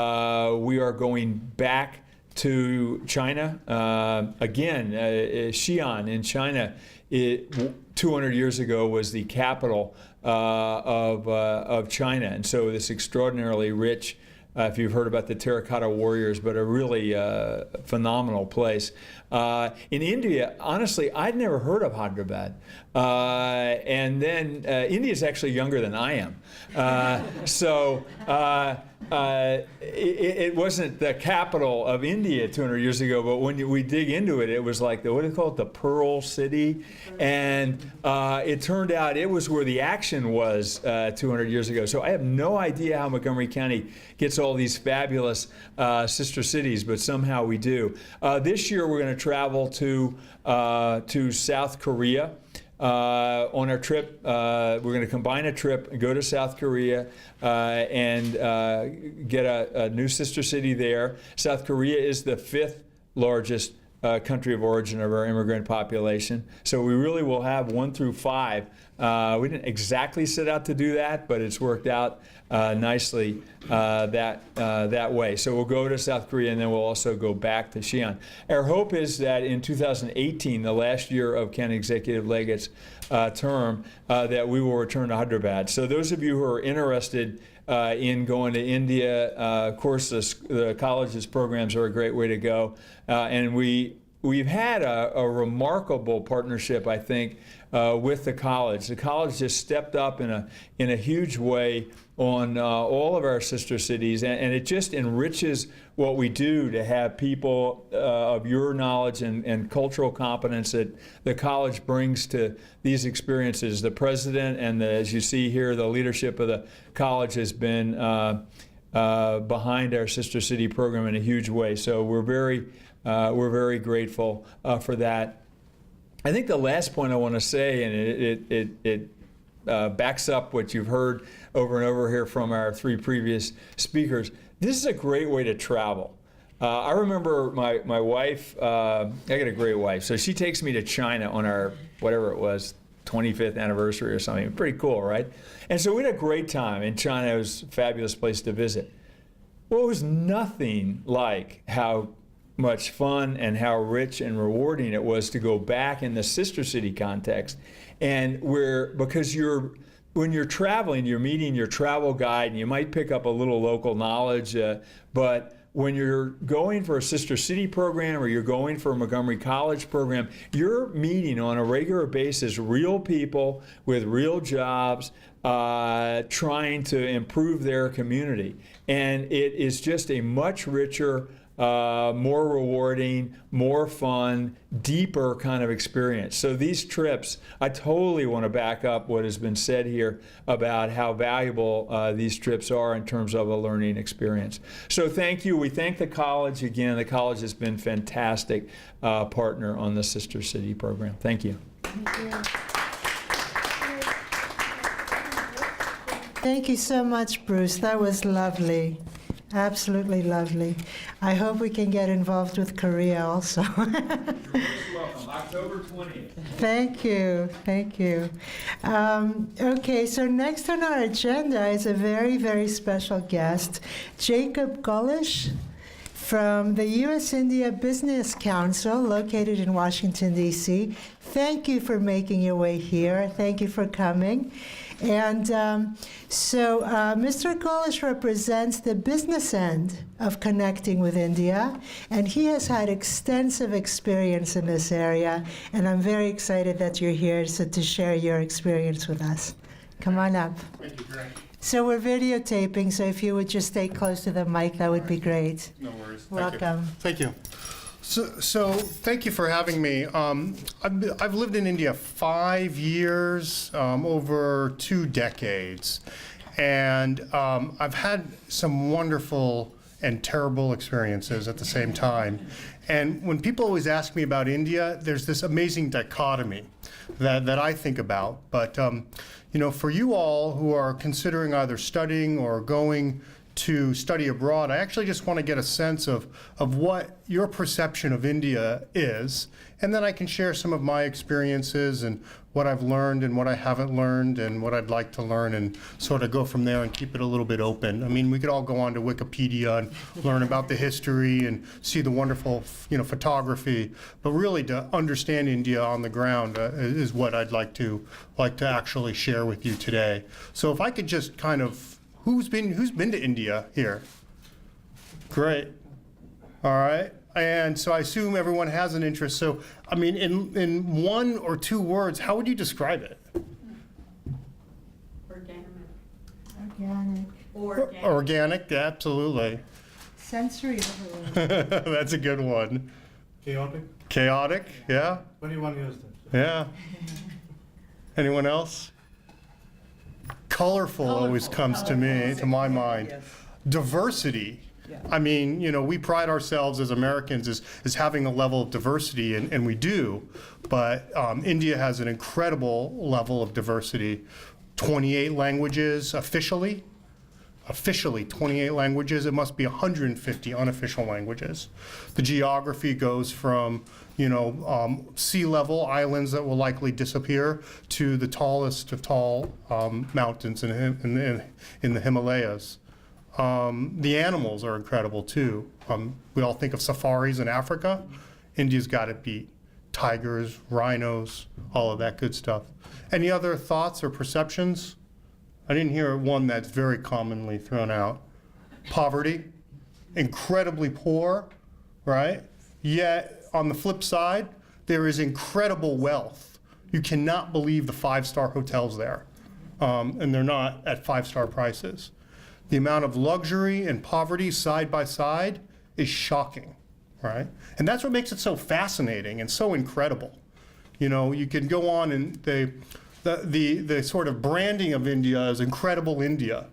are going back to China. Again, Xi'an in China, 200 years ago was the capital of China. And so this extraordinarily rich, if you've heard about the terracotta warriors, but a really phenomenal place. In India, honestly, I'd never heard of Hyderabad. And then India is actually younger than I am. It wasn't the capital of India 200 years ago, but when we dig into it, it was like what do they call it, the Pearl City? And it turned out it was where the action was 200 years ago. So I have no idea how Montgomery County gets all these fabulous sister cities, but somehow we do. This year we're going to travel to South Korea. On our trip, we're going to combine a trip and go to South Korea and get a new sister city there. South Korea is the 5th largest country of origin of our immigrant population. So we really will have 1 through 5. We didn't exactly set out to do that, but it's worked out nicely that way. So we'll go to South Korea, and then we'll also go back to Xi'an. Our hope is that in 2018, the last year of County Executive Leggett's term, that we will return to Hyderabad. So those of you who are interested in going to India, of course, the college's programs are a great way to go. And we we've had a remarkable partnership, I think, with the college. The college just stepped up in a huge way on all of our sister cities, and it just enriches what we do to have people of your knowledge and cultural competence that the college brings to these experiences. The president and as you see here, the leadership of the college has been behind our sister city program in a huge way. So we're very grateful for that. I think the last point I want to say, and it backs up what you've heard over and over here from our three previous speakers. This is a great way to travel. I remember my wife, I got a great wife, so she takes me to China on our, whatever it was, 25th anniversary or something. Pretty cool, right? And so we had a great time in China. It was a fabulous place to visit. Well, it was nothing like how much fun and how rich and rewarding it was to go back in the sister city context, and because when you're traveling, you're meeting your travel guide, and you might pick up a little local knowledge, but when you're going for a sister city program or you're going for a Montgomery College program, you're meeting on a regular basis real people with real jobs trying to improve their community, and it is just a much richer, more rewarding, more fun, deeper kind of experience. So these trips, I totally want to back up what has been said here about how valuable these trips are in terms of a learning experience. So thank you. We thank the college again. The college has been a fantastic partner on the Sister City program. Thank you. Thank you. Thank you so much, Bruce. That was lovely. Absolutely lovely. I hope we can get involved with Korea also. You're most welcome. October 20th. Thank you. Thank you. Okay, so next on our agenda is a very, very special guest, Jacob Gullish from the U.S.-India Business Council, located in Washington, D.C. Thank you for making your way here. Thank you for coming. And so Mr. Gullish represents the business end of connecting with India, and he has had extensive experience in this area, and I'm very excited that you're here to share your experience with us. Come on up. Thank you, Greg. So we're videotaping, so if you would just stay close to the mic, that would be great. No worries. Welcome. Thank you. So thank you for having me. I've lived in India 5 years, over 2 decades, and I've had some wonderful and terrible experiences at the same time. And when people always ask me about India, there's this amazing dichotomy that I think about. But you know, for you all who are considering either studying or going to study abroad, I actually just want to get a sense of what your perception of India is, and then I can share some of my experiences and what I've learned and what I haven't learned and what I'd like to learn, and sort of go from there and keep it a little bit open. I mean, we could all go on to Wikipedia and learn about the history and see the wonderful, you know, photography, but really to understand India on the ground is what I'd like to actually share with you today. So if I could just kind of, Who's been to India here? Great. All right. And so I assume everyone has an interest. So, I mean, in 1 or 2 words, how would you describe it? Organic. Organic, yeah, absolutely. Sensory overload. That's a good one. Chaotic? Chaotic, yeah. When do you want to use them? Yeah. Anyone else? Colorful always comes to me, to my mind. Yes. Diversity. Yeah. I mean, you know, we pride ourselves as Americans as having a level of diversity, and we do, but India has an incredible level of diversity. 28 languages officially 28 languages. It must be 150 unofficial languages. The geography goes from, you know, sea level islands that will likely disappear to the tallest of tall mountains in the Himalayas. The animals are incredible too. We all think of safaris in Africa. India's got it beat. Tigers, rhinos, all of that good stuff. Any other thoughts or perceptions? I didn't hear one that's very commonly thrown out. Poverty, incredibly poor, right? Yet on the flip side, there is incredible wealth. You cannot believe the 5-star hotels there. And they're not at 5-star prices. The amount of luxury and poverty side by side is shocking, right? And that's what makes it so fascinating and so incredible. You know, you can go on and the sort of branding of India is incredible India.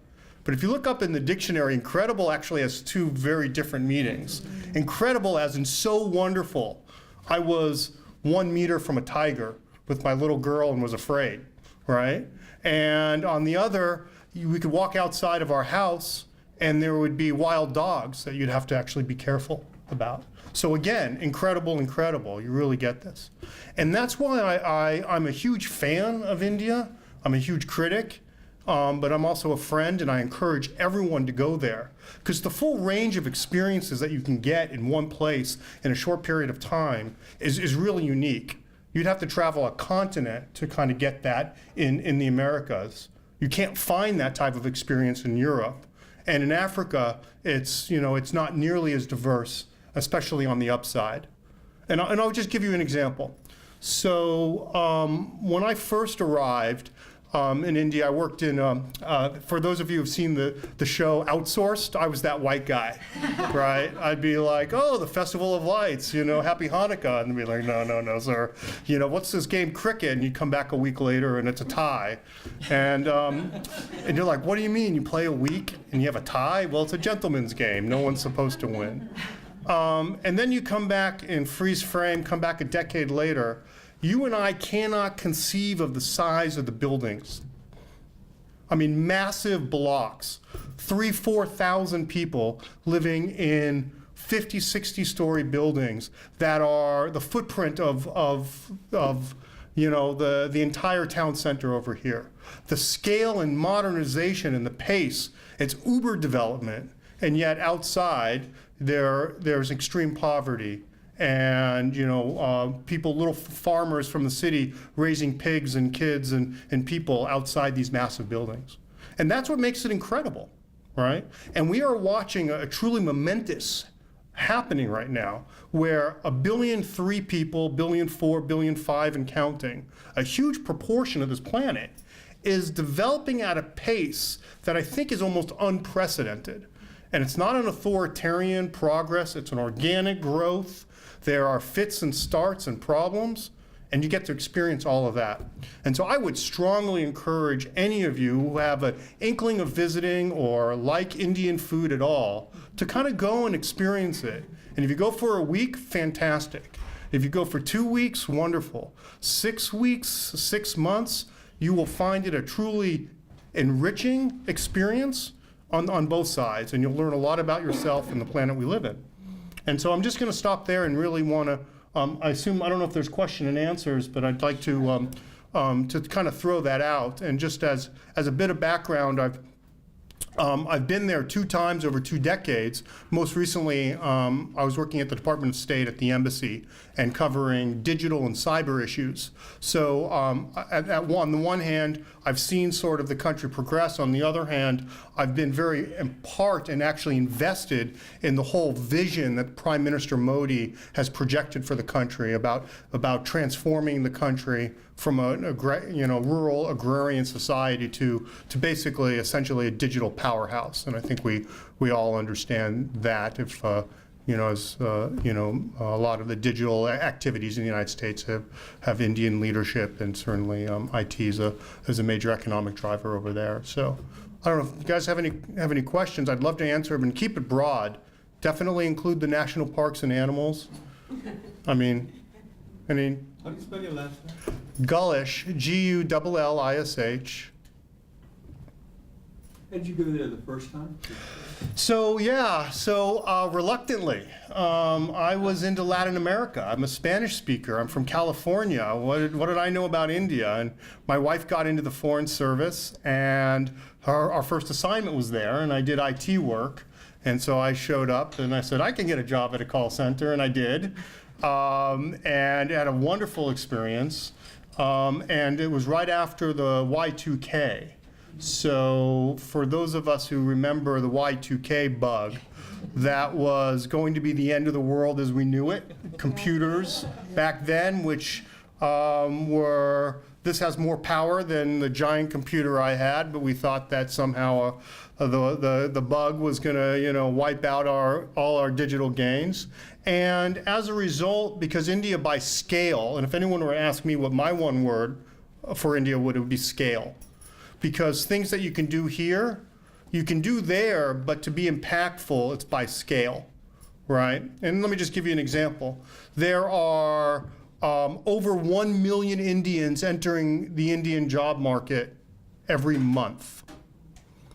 But if you look up in the dictionary, incredible actually has 2 very different meanings. Incredible as in so wonderful. I was 1 meter from a tiger with my little girl and was afraid, right? And on the other, we could walk outside of our house and there would be wild dogs that you'd have to actually be careful about. So again, incredible, incredible. You really get this. And that's why I'm a huge fan of India. I'm a huge critic, but I'm also a friend, and I encourage everyone to go there. Because the full range of experiences that you can get in one place in a short period of time is really unique. You'd have to travel a continent to kind of get that in the Americas. You can't find that type of experience in Europe. And in Africa, it's not nearly as diverse, especially on the upside. And I'll just give you an example. So when I first arrived in India, I worked in, for those of you who've seen the show Outsourced, I was that white guy, right? I'd be like, oh, the Festival of Lights, happy Hanukkah. And they'd be like, no, sir. What's this game, cricket? And you come back a week later and it's a tie. And you're like, what do you mean? You play a week and you have a tie? Well, it's a gentleman's game. No one's supposed to win. And then you come back in freeze frame, come back a decade later. You and I cannot conceive of the size of the buildings. I mean, massive blocks, 3,000-4,000 people living in 50, 60-story buildings that are the footprint of the entire town center over here. The scale and modernization and the pace, it's uber development, and yet outside there's extreme poverty. And people, little farmers from the city raising pigs and kids and people outside these massive buildings. And that's what makes it incredible, right? And we are watching a truly momentous happening right now where 1.3 billion people, 1.4 billion, 1.5 billion and counting, a huge proportion of this planet is developing at a pace that I think is almost unprecedented. And it's not an authoritarian progress, it's an organic growth. There are fits and starts and problems, and you get to experience all of that. And so I would strongly encourage any of you who have an inkling of visiting or like Indian food at all to kind of go and experience it. And if you go for a week, fantastic. If you go for 2 weeks, wonderful. 6 weeks, 6 months, you will find it a truly enriching experience on both sides, and you'll learn a lot about yourself and the planet we live in. And so I'm just going to stop there and really want to, I don't know if there's question and answers, but I'd like to kind of throw that out. And just as a bit of background, I've been there 2 times over 2 decades. Most recently, I was working at the Department of State at the embassy and covering digital and cyber issues. So on the one hand, I've seen sort of the country progress. On the other hand, I've been very in part and actually invested in the whole vision that Prime Minister Modi has projected for the country about transforming the country from a rural agrarian society to basically essentially a digital powerhouse. And I think we all understand that if a lot of the digital activities in the United States have Indian leadership, and certainly IT is a major economic driver over there. So I don't know if you guys have any questions. I'd love to answer them and keep it broad. Definitely include the national parks and animals. I mean. How do you spell your last name? Gullish, Gullish. How'd you go there the first time? So reluctantly. I was into Latin America. I'm a Spanish speaker. I'm from California. What did I know about India? And my wife got into the Foreign Service, and our first assignment was there, and I did IT work. And so I showed up, and I said, I can get a job at a call center, and I did. And had a wonderful experience. And it was right after the Y2K. So for those of us who remember the Y2K bug, that was going to be the end of the world as we knew it. Computers back then, which this has more power than the giant computer I had, but we thought that somehow the bug was going to, wipe out all our digital gains. And as a result, because India by scale, and if anyone were to ask me what my one word for India would, it would be scale. Because things that you can do here, you can do there, but to be impactful, it's by scale, right? And let me just give you an example. There are over 1 million Indians entering the Indian job market every month.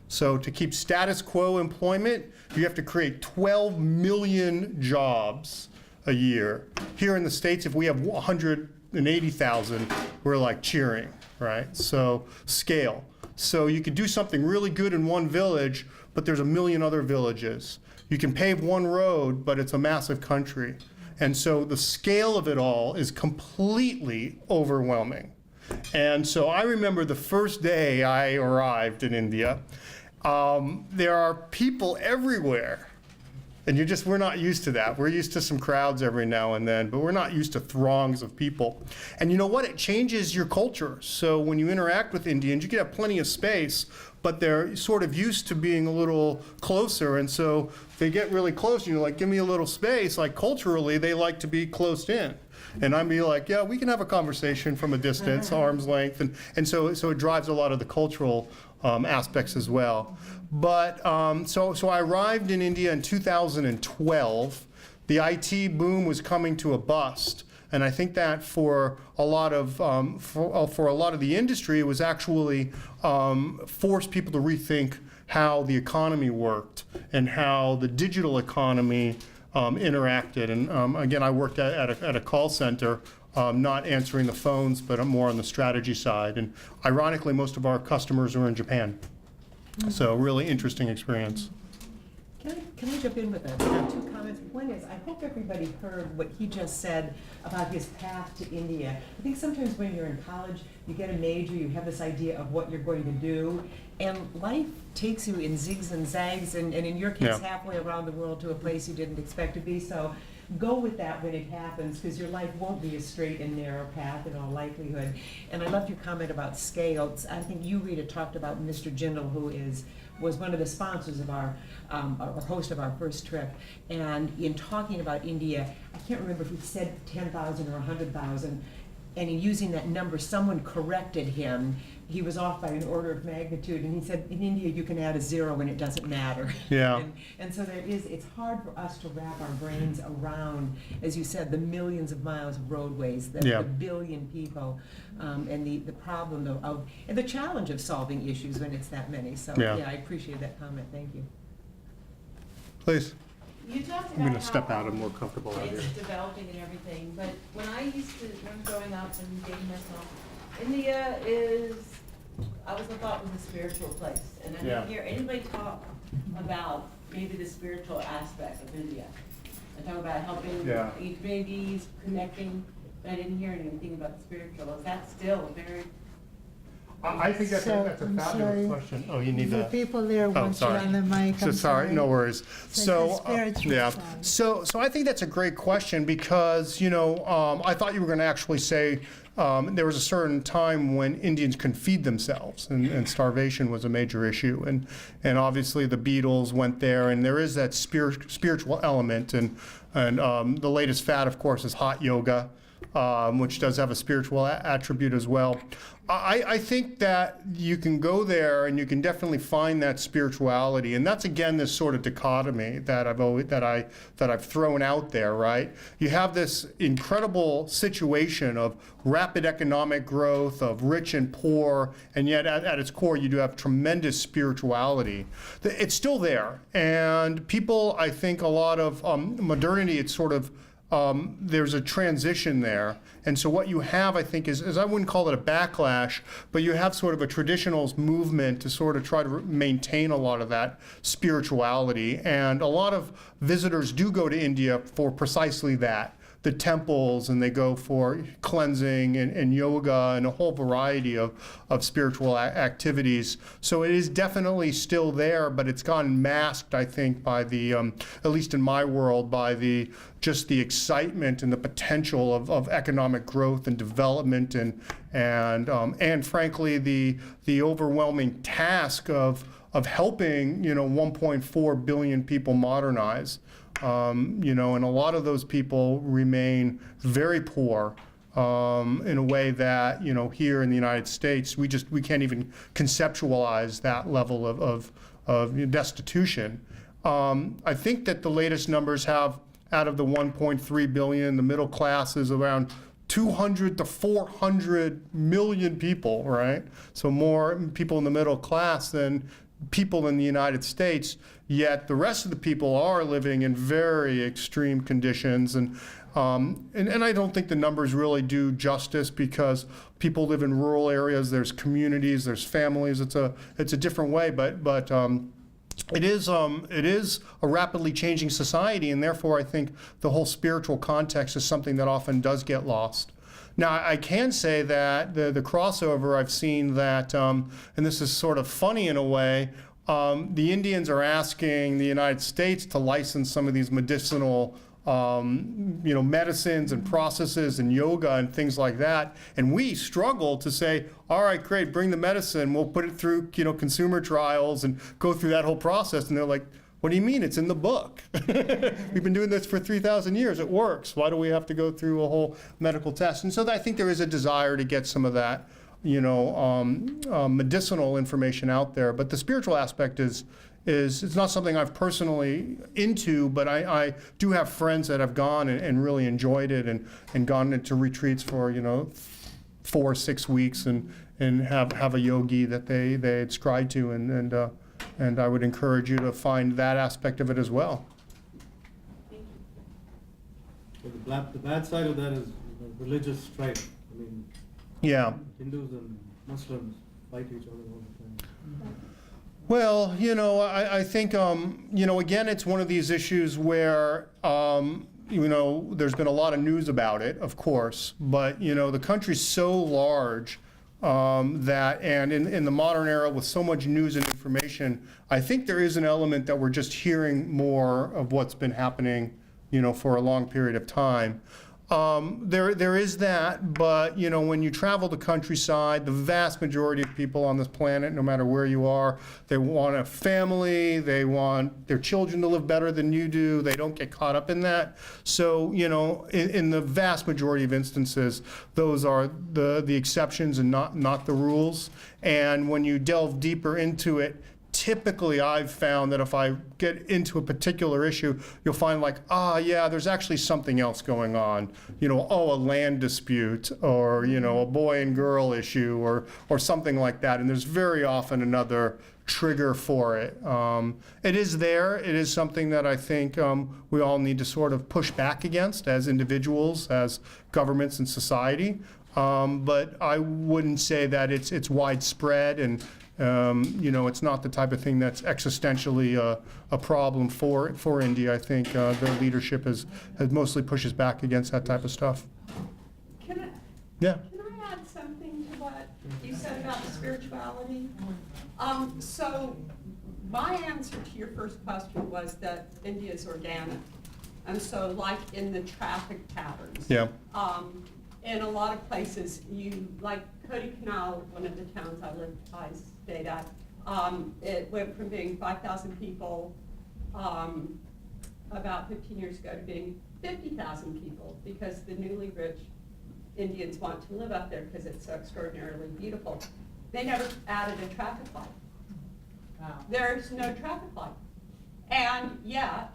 So to keep status quo employment, you have to create 12 million jobs a year. Here in the States, if we have 180,000, we're like cheering, right? So scale. So you could do something really good in one village, but there's a million other villages. You can pave one road, but it's a massive country. And so the scale of it all is completely overwhelming. And so I remember the first day I arrived in India, there are people everywhere. And we're not used to that. We're used to some crowds every now and then, but we're not used to throngs of people. And you know what? It changes your culture. So when you interact with Indians, you can have plenty of space, but they're sort of used to being a little closer. And so they get really close, and you're like, give me a little space. Like culturally, they like to be closed in. And I'd be like, yeah, we can have a conversation from a distance, arm's length. And so it drives a lot of the cultural aspects as well. But so I arrived in India in 2012. The IT boom was coming to a bust, and I think that for a lot of the industry, it was actually forced people to rethink how the economy worked and how the digital economy interacted. And again, I worked at a call center. Not answering the phones, but more on the strategy side. And ironically, most of our customers are in Japan. So really interesting experience. Can I jump in with two comments? One is, I hope everybody heard what he just said about his path to India. I think sometimes when you're in college, you get a major, you have this idea of what you're going to do, and life takes you in zigs and zags, and in your case, halfway around the world to a place you didn't expect to be. So go with that when it happens, because your life won't be a straight and narrow path in all likelihood. And I loved your comment about scales. I think you, Rita, talked about Mr. Jindal, who was one of the sponsors of our, or host of our first trip. And in talking about India, I can't remember if he said 10,000 or 100,000. And in using that number, someone corrected him. He was off by an order of magnitude, and he said, in India, you can add a zero and it doesn't matter. Yeah. And so it's hard for us to wrap our brains around, as you said, the millions of miles of roadways, the billion people, and the problem and the challenge of solving issues when it's that many. So I appreciate that comment. Thank you. Please. You talked I'm going about to step out. how I'm more comfortable out here. it's developing and everything, but when growing up and dating myself, India I always thought was a spiritual place, and I didn't hear anybody talk about maybe the spiritual aspect of India. I talk about helping babies, connecting, but I didn't hear anything about the spiritual. Is that still a very... I think that's a I'm fabulous sorry. question. Oh, you need The that. people there want you sorry. on the mic. So I'm sorry, no worries. So it's a spiritual side. So I think that's a great question because I thought you were going to actually say there was a certain time when Indians couldn't feed themselves, and starvation was a major issue, and obviously the Beatles went there, and there is that spiritual element, and the latest fad, of course, is hot yoga. Which does have a spiritual attribute as well. I think that you can go there and you can definitely find that spirituality, and that's again this sort of dichotomy that I've thrown out there. Right? You have this incredible situation of rapid economic growth, of rich and poor, and yet at its core you do have tremendous spirituality. It's still there, and people, I think, a lot of modernity. It's sort of there's a transition there. And so what you have, I think, is I wouldn't call it a backlash, but you have sort of a traditionalist movement to sort of try to maintain a lot of that spirituality. And a lot of visitors do go to India for precisely that. the temples, and they go for cleansing and yoga and a whole variety of spiritual activities. So it is definitely still there, but it's gone masked, I think, by the, at least in my world, by just the excitement and the potential of economic growth and development and frankly the overwhelming task of helping 1.4 billion people modernize. And a lot of those people remain very poor in a way that here in the United States we can't even conceptualize that level of destitution. I think that the latest numbers have, out of the 1.3 billion, the middle class is around 200 to 400 million people, right? So more people in the middle class than people in the United States, yet the rest of the people are living in very extreme conditions. And I don't think the numbers really do justice, because people live in rural areas, there's communities, there's families, it's a different way, but it is a rapidly changing society, and therefore I think the whole spiritual context is something that often does get lost. Now, I can say that the crossover, I've seen that, and this is sort of funny in a way, the Indians are asking the United States to license some of these medicinal medicines and processes and yoga and things like that. And we struggle to say, all right, great, bring the medicine. We'll put it through, consumer trials and go through that whole process. And they're like, what do you mean? It's in the book. We've been doing this for 3,000 years. It works. Why do we have to go through a whole medical test? And so I think there is a desire to get some of that, medicinal information out there. But the spiritual aspect is it's not something I've personally into, but I do have friends that have gone and really enjoyed it and gone into retreats for 4 or 6 weeks and have a yogi that they ascribe to, and I would encourage you to find that aspect of it as well. But the bad side of that is religious strife. I mean, Yeah. Hindus and Muslims fight each other all the time. Well, I think, again, it's one of these issues where, there's been a lot of news about it, of course, but, the country's so large that, and in the modern era with so much news and information, I think there is an element that we're just hearing more of what's been happening, for a long period of time. There is that, but when you travel the countryside, the vast majority of people on this planet, no matter where you are, they want a family, they want their children to live better than you do, they don't get caught up in that. So, in the vast majority of instances, those are the exceptions and not the rules. And when you delve deeper into it, typically I've found that if I get into a particular issue, you'll find yeah, there's actually something else going on. A land dispute, or, a boy and girl issue, or something like that. And there's very often another trigger for it. It is there. It is something that I think we all need to sort of push back against as individuals, as governments and society. But I wouldn't say that it's widespread, and it's not the type of thing that's existentially a problem for India. I think their leadership has mostly pushes back against that type of stuff. Can Yeah. I add something to what you said about spirituality? So my answer to your first question was that India is organic. And so like in the traffic patterns. Yeah. In a lot of places, like Kodaikanal, one of the towns I stayed at, it went from being 5,000 people about 15 years ago to being 50,000 people, because the newly rich Indians want to live up there because it's so extraordinarily beautiful. They never added a traffic light. Wow. There's no traffic light. And yet,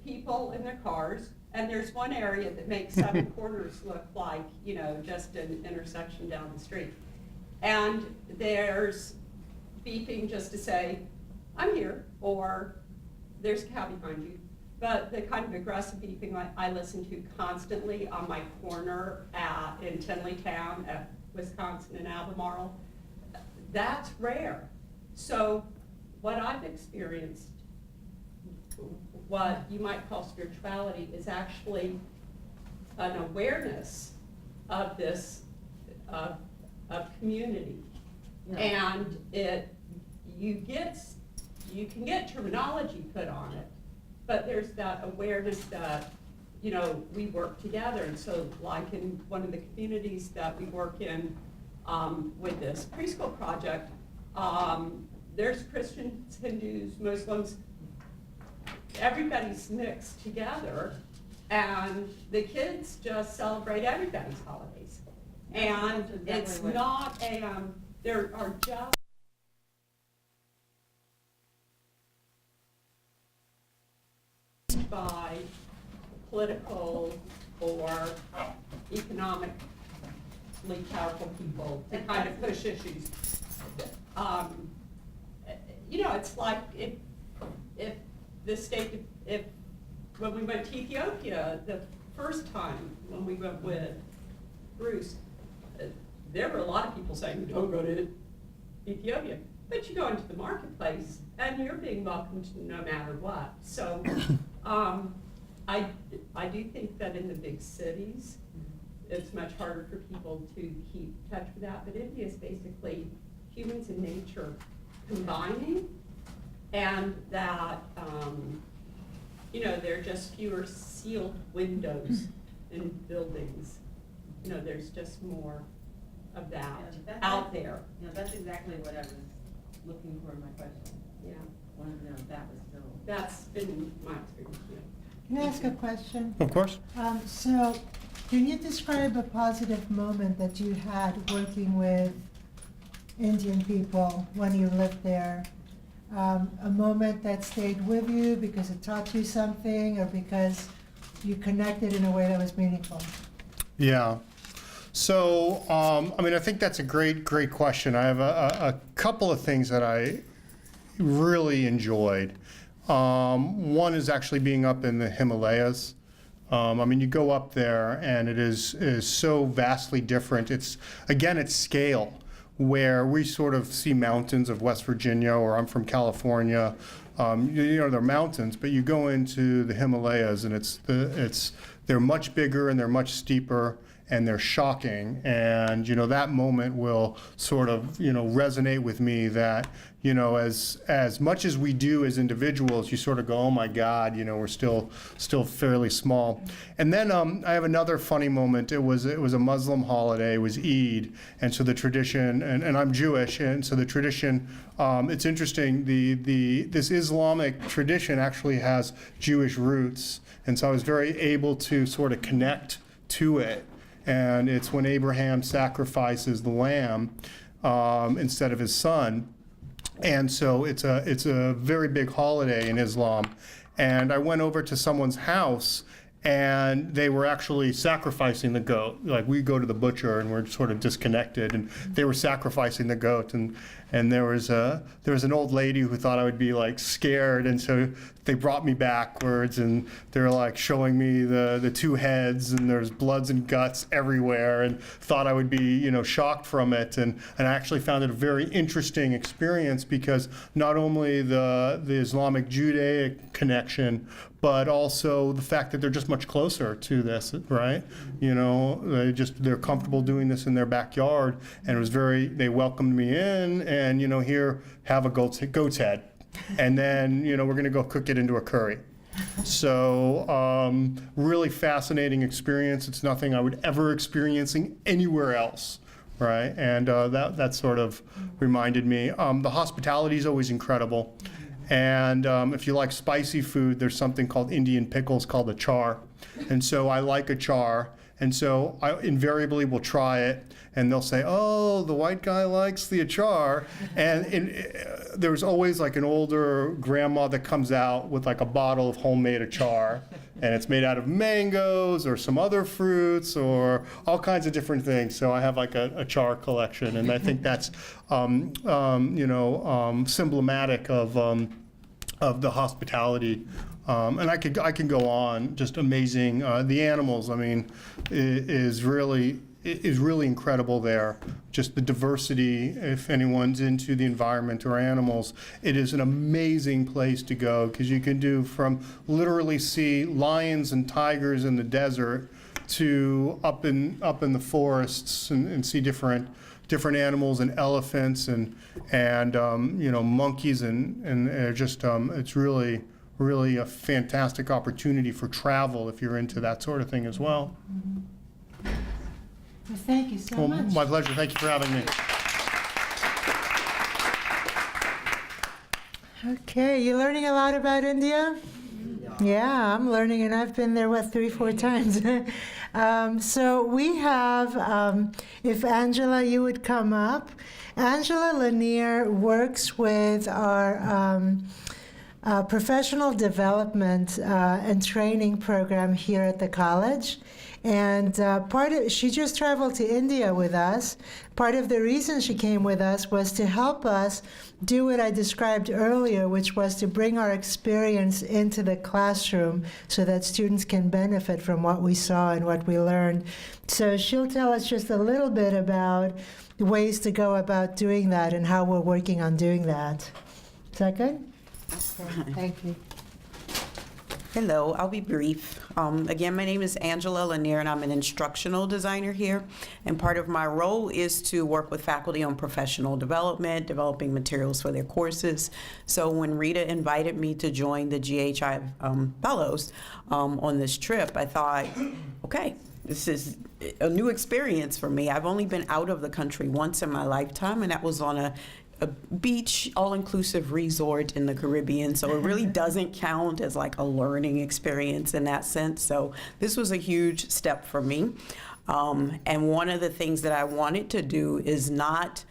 people in their cars, and there's one area that makes 7 corners look like, just an intersection down the street. And there's beeping just to say, I'm here, or there's a cow behind you. But the kind of aggressive beeping I listen to constantly on my corner in Tinleytown at Wisconsin and Albemarle, that's rare. So what I've experienced, what you might call spirituality, is actually an awareness of this, of community. And you can get terminology put on it, but there's that awareness that, we work together. And so like in one of the communities that we work in with this preschool project, there's Christians, Hindus, Muslims, everybody's mixed together, and the kids just celebrate everybody's holidays. And it's not there are just by political or economically powerful people to kind of push issues. It's like if the state, when we went to Ethiopia the first time when we went with Bruce, there were a lot of people saying, don't go to Ethiopia. But you go into the marketplace and you're being welcomed no matter what. So I do think that in the big cities, it's much harder for people to keep touch with that. But India is basically humans and nature combining, and that, there are just fewer sealed windows in buildings. There's just more of that out there. That's exactly what I was looking for in my question. Yeah, Wanted to know if that was still. that's been my experience, Can I ask a question? Of course. So, can you describe a positive moment that you had working with Indian people when you lived there? A moment that stayed with you because it taught you something, or because you connected in a way that was meaningful? Yeah. So, I think that's a great question. I have a couple of things that I really enjoyed. One is actually being up in the Himalayas. You go up there and it is so vastly different. It's scale, where we sort of see mountains of West Virginia, or I'm from California. They're mountains, but you go into the Himalayas and they're much bigger and they're much steeper and they're shocking. And, that moment will sort of, resonate with me, that, as much as we do as individuals, you sort of go, oh my God, we're still fairly small. And then I have another funny moment. It was a Muslim holiday. It was Eid. And so the tradition, and I'm Jewish, and so the tradition, it's interesting, this Islamic tradition actually has Jewish roots. And so I was very able to sort of connect to it. And it's when Abraham sacrifices the lamb instead of his son. And so it's a very big holiday in Islam. And I went over to someone's house, and they were actually sacrificing the goat. Like, we go to the butcher and we're sort of disconnected, and they were sacrificing the goat. And there was an old lady who thought I would be like scared, and so they brought me backwards, and they're like showing me the two heads, and there's bloods and guts everywhere, and thought I would be shocked from it. And I actually found it a very interesting experience, because not only the Islamic Judaic connection, but also the fact that they're just much closer to this, right? They're comfortable doing this in their backyard, and it was they welcomed me in, and here, have a goat's head, and then we're gonna go cook it into a curry. So really fascinating experience. It's nothing I would ever experiencing anywhere else, right? And that sort of reminded me. The hospitality is always incredible. And if you like spicy food, there's something called Indian pickles called achar. And so I like achar. And so I invariably will try it. And they'll say, oh, the white guy likes the achar. And there's always like an older grandma that comes out with like a bottle of homemade achar. And it's made out of mangoes or some other fruits or all kinds of different things. So I have like a achar collection. And I think that's symptomatic of the hospitality. And I can go on, just amazing. The animals, is really incredible there. Just the diversity, if anyone's into the environment or animals, it is an amazing place to go, because you can literally see lions and tigers in the desert to up in the forests and see different animals and elephants and monkeys and just it's really a fantastic opportunity for travel if you're into that sort of thing as well. Well, thank you so much. My pleasure. Thank you for having me. Okay, you learning a lot about India? Yeah, I'm learning, and I've been there, 3-4 times. So we have, if Angela, you would come up. Angela Lanier works with our professional development and training program here at the college. And she just traveled to India with us. Part of the reason she came with us was to help us do what I described earlier, which was to bring our experience into the classroom so that students can benefit from what we saw and what we learned. So she'll tell us just a little bit about ways to go about doing that and how we're working on doing that. Is that good? Okay, thank you. Hello, I'll be brief. Again, my name is Angela Lanier, and I'm an instructional designer here. And part of my role is to work with faculty on professional development, developing materials for their courses. So when Rita invited me to join the GHI Fellows on this trip, I thought, okay, this is a new experience for me. I've only been out of the country once in my lifetime, and that was on a beach all-inclusive resort in the Caribbean, so it really doesn't count as like a learning experience in that sense. So this was a huge step for me. And one of the things that I wanted to do is not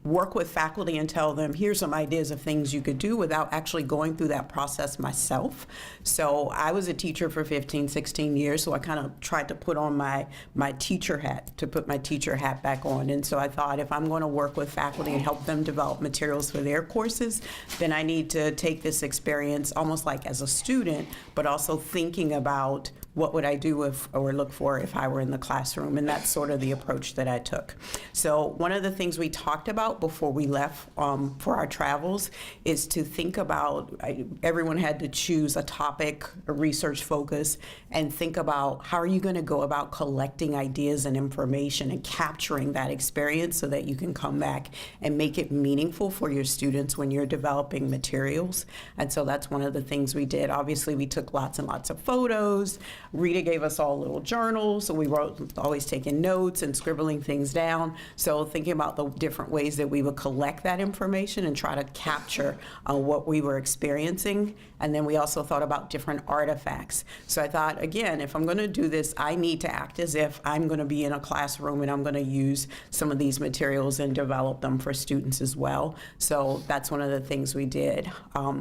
work with faculty and tell them, here's some ideas of things you could do, without actually going through that process myself. So I was a teacher for 15, 16 years, so I kind of tried to put on my teacher hat, to put my teacher hat back on. And so I thought, if I'm going to work with faculty and help them develop materials for their courses, then I need to take this experience almost like as a student, but also thinking about what would I do or look for if I were in the classroom, and that's sort of the approach that I took. So one of the things we talked about before we left for our travels is to think about, everyone had to choose a topic, a research focus, and think about how are you going to go about collecting ideas and information and capturing that experience so that you can come back and make it meaningful for your students when you're developing materials. And so that's one of the things we did. Obviously, we took lots and lots of photos. Rita gave us all little journals, so we were always taking notes and scribbling things down. So thinking about the different ways that we would collect that information and try to capture what we were experiencing. And then we also thought about different artifacts. So I thought, again, if I'm going to do this, I need to act as if I'm going to be in a classroom and I'm going to use some of these materials and develop them for students as well. So that's one of the things we did.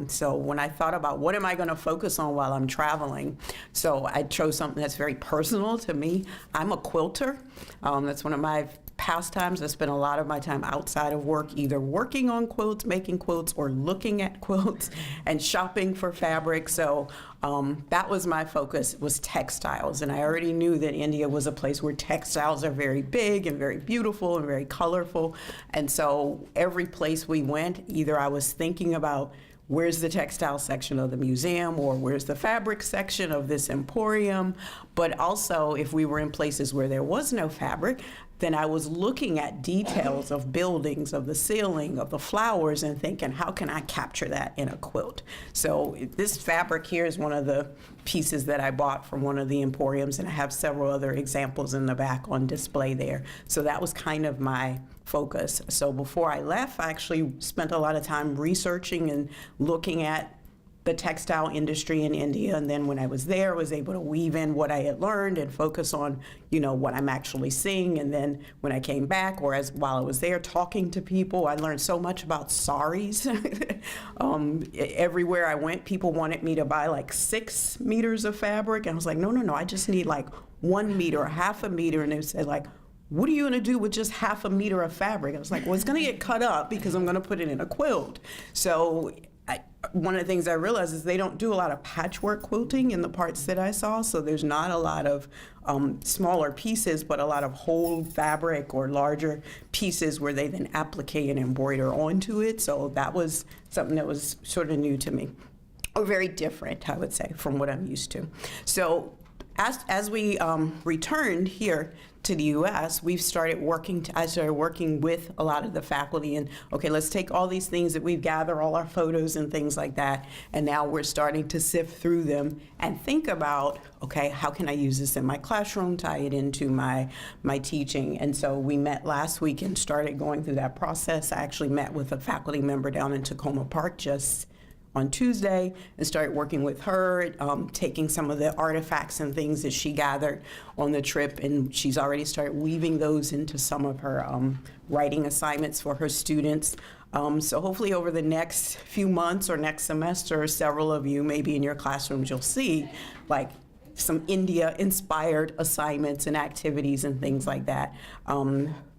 So when I thought about what am I going to focus on while I'm traveling, so I chose something that's very personal to me. I'm a quilter. That's one of my pastimes. I spend a lot of my time outside of work, either working on quilts, making quilts, or looking at quilts and shopping for fabric. So that was my focus, was textiles. And I already knew that India was a place where textiles are very big and very beautiful and very colorful. And so every place we went, either I was thinking about where's the textile section of the museum, or where's the fabric section of this emporium. But also, if we were in places where there was no fabric, then I was looking at details of buildings, of the ceiling, of the flowers, and thinking, how can I capture that in a quilt? So this fabric here is one of the pieces that I bought from one of the emporiums, and I have several other examples in the back on display there. So that was kind of my focus. So before I left, I actually spent a lot of time researching and looking at the textile industry in India, and then when I was there, I was able to weave in what I had learned and focus on, what I'm actually seeing. And then when I came back, or while I was there talking to people, I learned so much about saris. Everywhere I went, people wanted me to buy like 6 meters of fabric, and I was like, no, I just need like 1 meter or half a meter, and they said like, what are you going to do with just half a meter of fabric? I was like, well, it's going to get cut up because I'm going to put it in a quilt. So one of the things I realized is they don't do a lot of patchwork quilting in the parts that I saw, so there's not a lot of smaller pieces, but a lot of whole fabric or larger pieces where they then applique and embroider onto it. So that was something that was sort of new to me, or very different, I would say, from what I'm used to. So as we returned here to the U.S., I started working with a lot of the faculty and, okay, let's take all these things that we've gathered, all our photos and things like that, and now we're starting to sift through them and think about, okay, how can I use this in my classroom, tie it into my teaching? And so we met last week and started going through that process. I actually met with a faculty member down in Tacoma Park just on Tuesday and started working with her, taking some of the artifacts and things that she gathered on the trip, and she's already started weaving those into some of her writing assignments for her students. So hopefully over the next few months or next semester, several of you, maybe in your classrooms, you'll see like some India-inspired assignments and activities and things like that.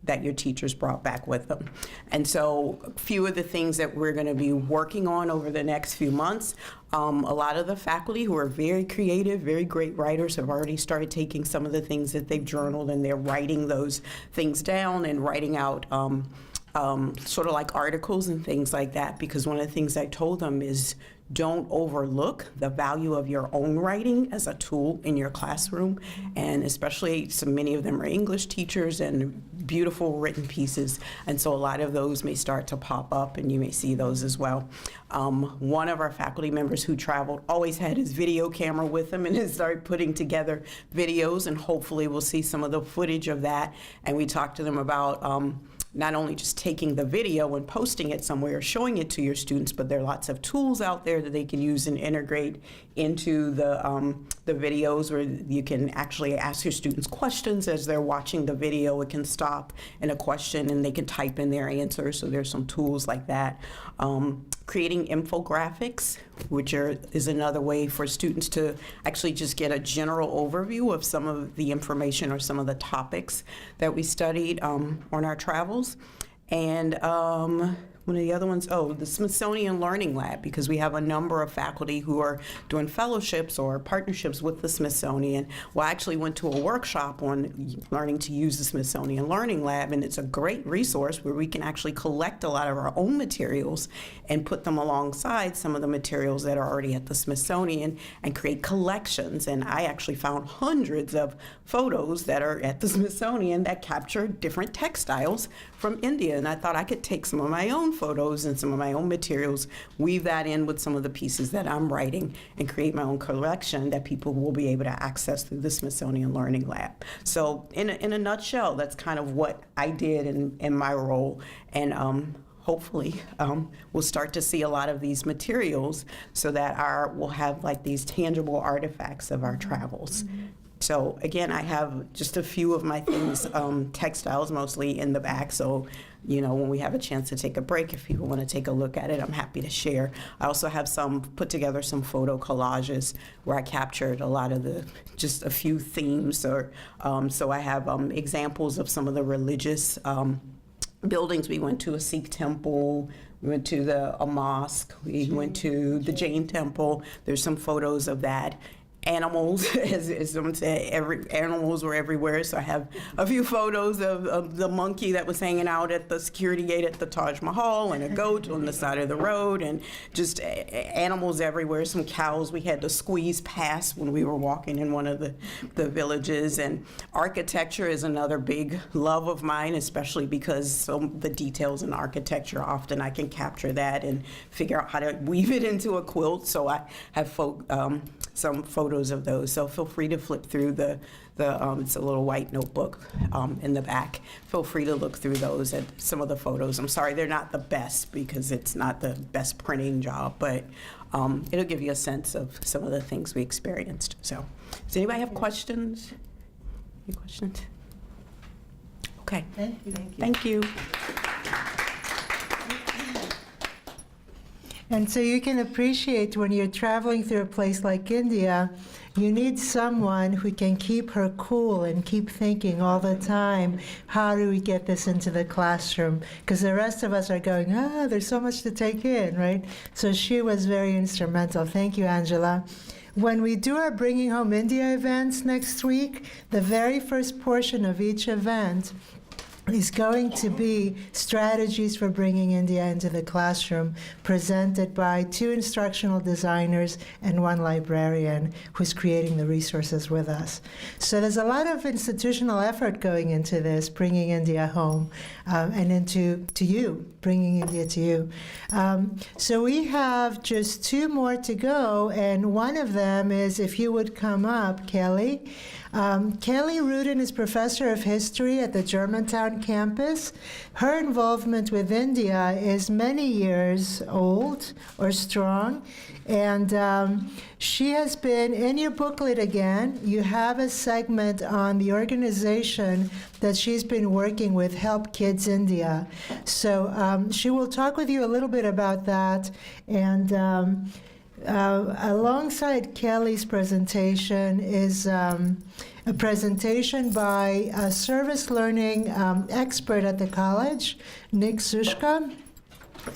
That your teachers brought back with them. And so a few of the things that we're going to be working on over the next few months, a lot of the faculty who are very creative, very great writers have already started taking some of the things that they've journaled and they're writing those things down and writing out sort of like articles and things like that, because one of the things I told them is don't overlook the value of your own writing as a tool in your classroom, and especially so many of them are English teachers and beautiful written pieces, and so a lot of those may start to pop up and you may see those as well. One of our faculty members who traveled always had his video camera with him and has started putting together videos, and hopefully we'll see some of the footage of that. And we talked to them about not only just taking the video and posting it somewhere, showing it to your students, but there are lots of tools out there that they can use and integrate into the videos, where you can actually ask your students questions as they're watching the video. It can stop in a question and they can type in their answer, so there's some tools like that. Creating infographics, which is another way for students to actually just get a general overview of some of the information or some of the topics that we studied on our travels. And one of the other ones, the Smithsonian Learning Lab, because we have a number of faculty who are doing fellowships or partnerships with the Smithsonian. Well, I actually went to a workshop on learning to use the Smithsonian Learning Lab, and it's a great resource where we can actually collect a lot of our own materials and put them alongside some of the materials that are already at the Smithsonian and create collections. And I actually found hundreds of photos that are at the Smithsonian that capture different textiles from India, and I thought I could take some of my own photos and some of my own materials, weave that in with some of the pieces that I'm writing, and create my own collection that people will be able to access through the Smithsonian Learning Lab. So in a nutshell, that's kind of what I did in my role, and hopefully we'll start to see a lot of these materials so that we'll have like these tangible artifacts of our travels. So again, I have just a few of my things, textiles mostly, in the back. So, when we have a chance to take a break, if people want to take a look at it, I'm happy to share. I also have put together some photo collages where I captured a lot of just a few themes. So I have examples of some of the religious buildings. We went to a Sikh temple. We went to a mosque. We went to the Jain temple. There's some photos of that. Animals, as someone said, animals were everywhere. So I have a few photos of the monkey that was hanging out at the security gate at the Taj Mahal, and a goat on the side of the road, and just animals everywhere. Some cows we had to squeeze past when we were walking in one of the villages. And architecture is another big love of mine, especially because the details in architecture, often I can capture that and figure out how to weave it into a quilt. So I have some photos of those, so feel free to flip through it's a little white notebook in the back. Feel free to look through those at some of the photos. I'm sorry they're not the best because it's not the best printing job, but it'll give you a sense of some of the things we experienced. So does anybody have questions? Any questions? Okay. Thank you. And so you can appreciate when you're traveling through a place like India, you need someone who can keep her cool and keep thinking all the time, how do we get this into the classroom? Because the rest of us are going, there's so much to take in, right? So she was very instrumental. Thank you, Angela. When we do our Bringing Home India events next week, the very first portion of each event is going to be Strategies for Bringing India into the Classroom, presented by 2 instructional designers and 1 librarian who's creating the resources with us. So there's a lot of institutional effort going into this, bringing India home, and bringing India to you. So we have just 2 more to go, and one of them is, if you would come up, Kelly. Kelly Rudin is professor of history at the Germantown campus. Her involvement with India is many years old or strong, and she has been in your booklet again. You have a segment on the organization that she's been working with, Help Kids India. So she will talk with you a little bit about that, and alongside Kelly's presentation is a presentation by a ServiceLearning expert at the college, Nick Sushka,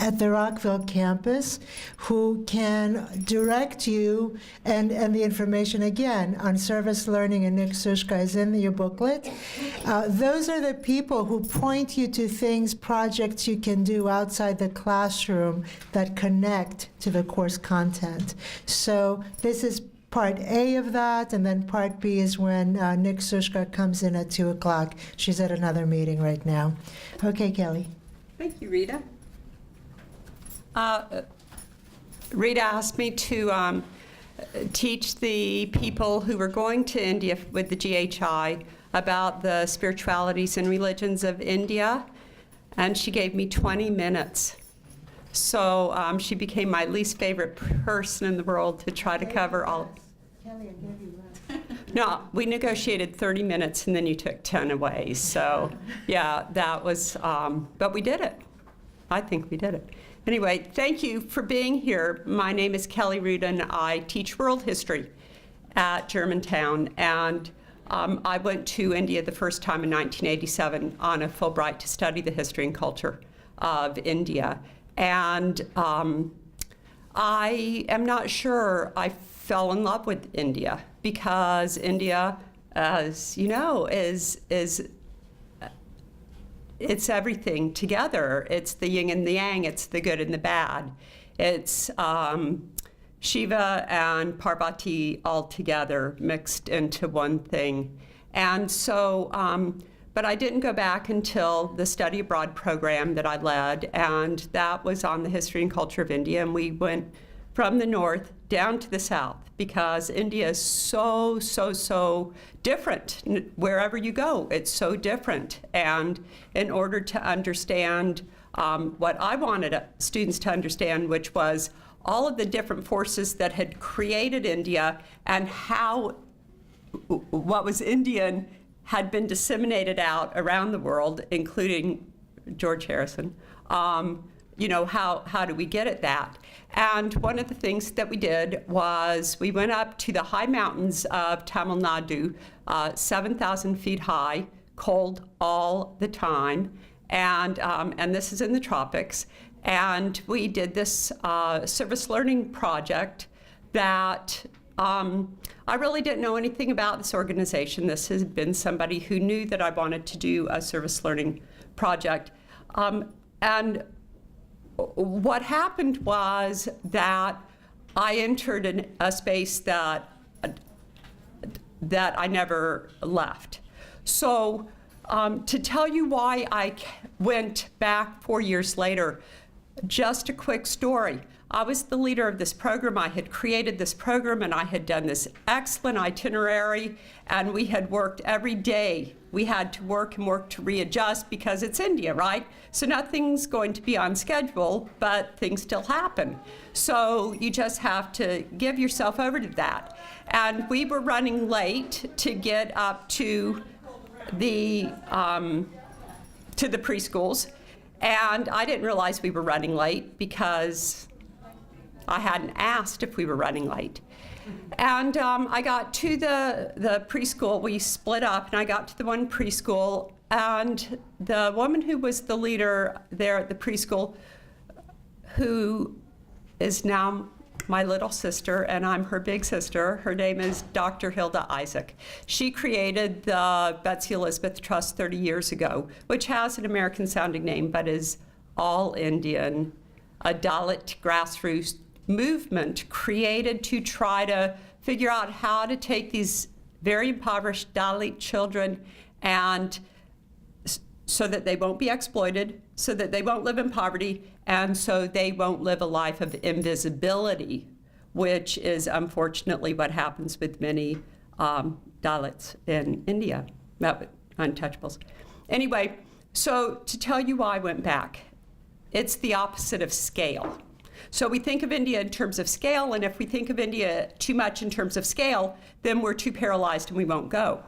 at the Rockville campus, who can direct you, and the information again on ServiceLearning and Nick Sushka is in your booklet. Those are the people who point you to things, projects you can do outside the classroom that connect to the course content. So this is part A of that, and then part B is when Nick Sushka comes in at 2 o'clock. She's at another meeting right now. Okay, Kelly. Thank you, Rita. Rita asked me to teach the people who were going to India with the GHI about the spiritualities and religions of India, and she gave me 20 minutes. So she became my least favorite person in the world to try to cover all. Kelly, I gave you less. No, we negotiated 30 minutes, and then you took 10 away. So yeah, that was, but we did it. I think we did it. Anyway, thank you for being here. My name is Kelly Rudin. I teach world history at Germantown, and I went to India the first time in 1987 on a Fulbright to study the history and culture of India. And I am not sure I fell in love with India, because India, as you know, is it's everything together. It's the yin and the yang. It's the good and the bad. It's Shiva and Parvati all together mixed into one thing. And so, but I didn't go back until the study abroad program that I led, and that was on the history and culture of India. And we went from the north down to the south, because India is so different. Wherever you go, it's so different. And in order to understand what I wanted students to understand, which was all of the different forces that had created India, and how what was Indian had been disseminated out around the world, including George Harrison. You know, how do we get at that? And one of the things that we did was we went up to the high mountains of Tamil Nadu, 7,000 feet high, cold all the time, and this is in the tropics. And we did this ServiceLearning project that I really didn't know anything about this organization. This has been somebody who knew that I wanted to do a ServiceLearning project. And what happened was that I entered a space that I never left. So to tell you why I went back 4 years later, just a quick story. I was the leader of this program. I had created this program, and I had done this excellent itinerary, and we had worked every day. We had to work and work to readjust, because it's India, right? So nothing's going to be on schedule, but things still happen. So you just have to give yourself over to that. And we were running late to get up to the preschools, and I didn't realize we were running late because I hadn't asked if we were running late. And I got to the preschool. We split up, and I got to the one preschool, and the woman who was the leader there at the preschool, who is now my little sister, and I'm her big sister. Her name is Dr. Hilda Isaac. She created the Betsy Elizabeth Trust 30 years ago, which has an American-sounding name, but is all Indian, a Dalit grassroots movement created to try to figure out how to take these very impoverished Dalit children and so that they won't be exploited, so that they won't live in poverty, and so they won't live a life of invisibility, which is unfortunately what happens with many Dalits in India, untouchables. Anyway, so to tell you why I went back, it's the opposite of scale. So we think of India in terms of scale, and if we think of India too much in terms of scale, then we're too paralyzed and we won't go.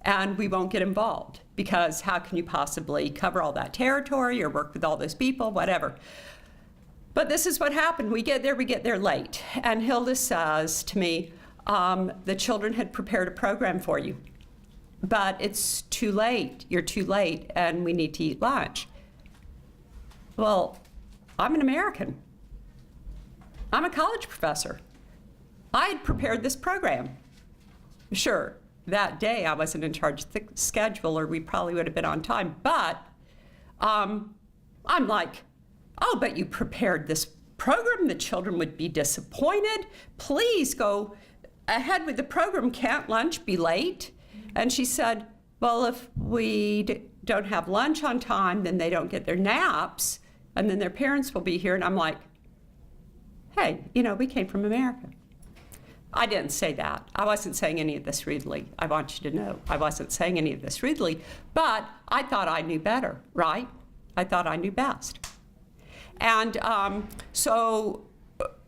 And we won't get involved, because how can you possibly cover all that territory or work with all those people, whatever. But this is what happened. We get there late. And Hilda says to me, the children had prepared a program for you, but it's too late. You're too late, and we need to eat lunch. Well, I'm an American. I'm a college professor. I had prepared this program. Sure, that day I wasn't in charge of the schedule, or we probably would have been on time, but I'm like, oh, but you prepared this program. The children would be disappointed. Please go ahead with the program. Can't lunch be late? And she said, well, if we don't have lunch on time, then they don't get their naps, and then their parents will be here. And I'm like, hey, we came from America. I didn't say that. I wasn't saying any of this rudely. I want you to know I wasn't saying any of this rudely, but I thought I knew better, right? I thought I knew best. And so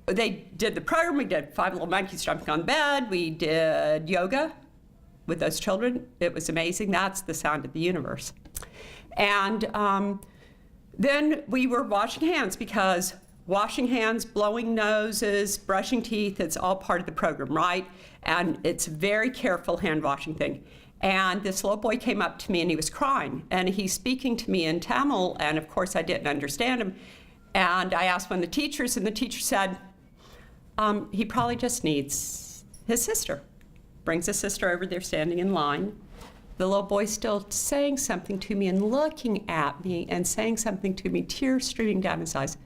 they did the program. We did 5 little monkeys jumping on the bed. We did yoga with those children. It was amazing. That's the sound of the universe. And then we were washing hands, because washing hands, blowing noses, brushing teeth, it's all part of the program, right? And it's a very careful hand washing thing. And this little boy came up to me and he was crying. And he's speaking to me in Tamil, and of course I didn't understand him. And I asked one of the teachers, and the teacher said, he probably just needs his sister. Brings his sister over, they're standing in line. The little boy's still saying something to me and looking at me and saying something to me, tears streaming down his eyes.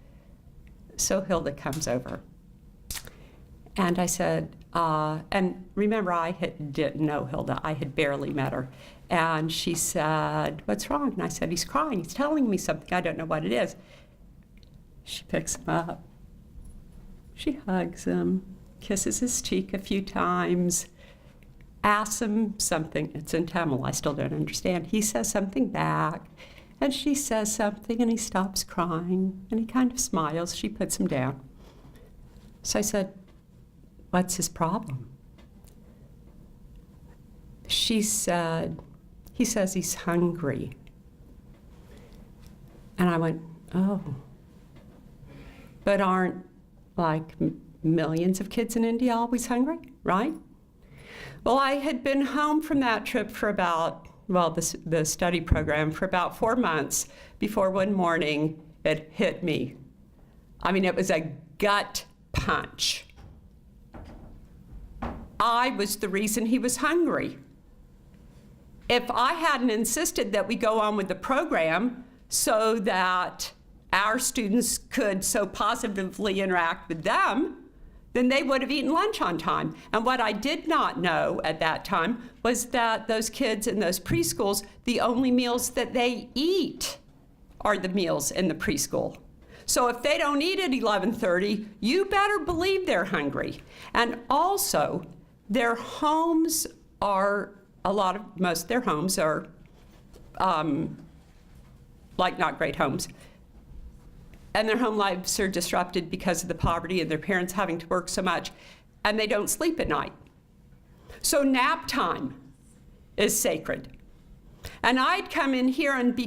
So Hilda comes over. And I said, and remember, I didn't know Hilda. I had barely met her. And she said, what's wrong? And I said, he's crying. He's telling me something. I don't know what it is. She picks him up. She hugs him, kisses his cheek a few times, asks him something. It's in Tamil. I still don't understand. He says something back. And she says something, and he stops crying, and he kind of smiles. She puts him down. So I said, what's his problem? She said, he says he's hungry. And I went, oh. But aren't like millions of kids in India always hungry, right? Well, I had been home from that trip for about, the study program for about 4 months before one morning it hit me. I mean, it was a gut punch. I was the reason he was hungry. If I hadn't insisted that we go on with the program so that our students could so positively interact with them, then they would have eaten lunch on time. And what I did not know at that time was that those kids in those preschools, the only meals that they eat are the meals in the preschool. So if they don't eat at 11:30, you better believe they're hungry. And also, their homes are, most of their homes are like not great homes. And their home lives are disrupted because of the poverty and their parents having to work so much, and they don't sleep at night. So nap time is sacred. And I'd come in here, and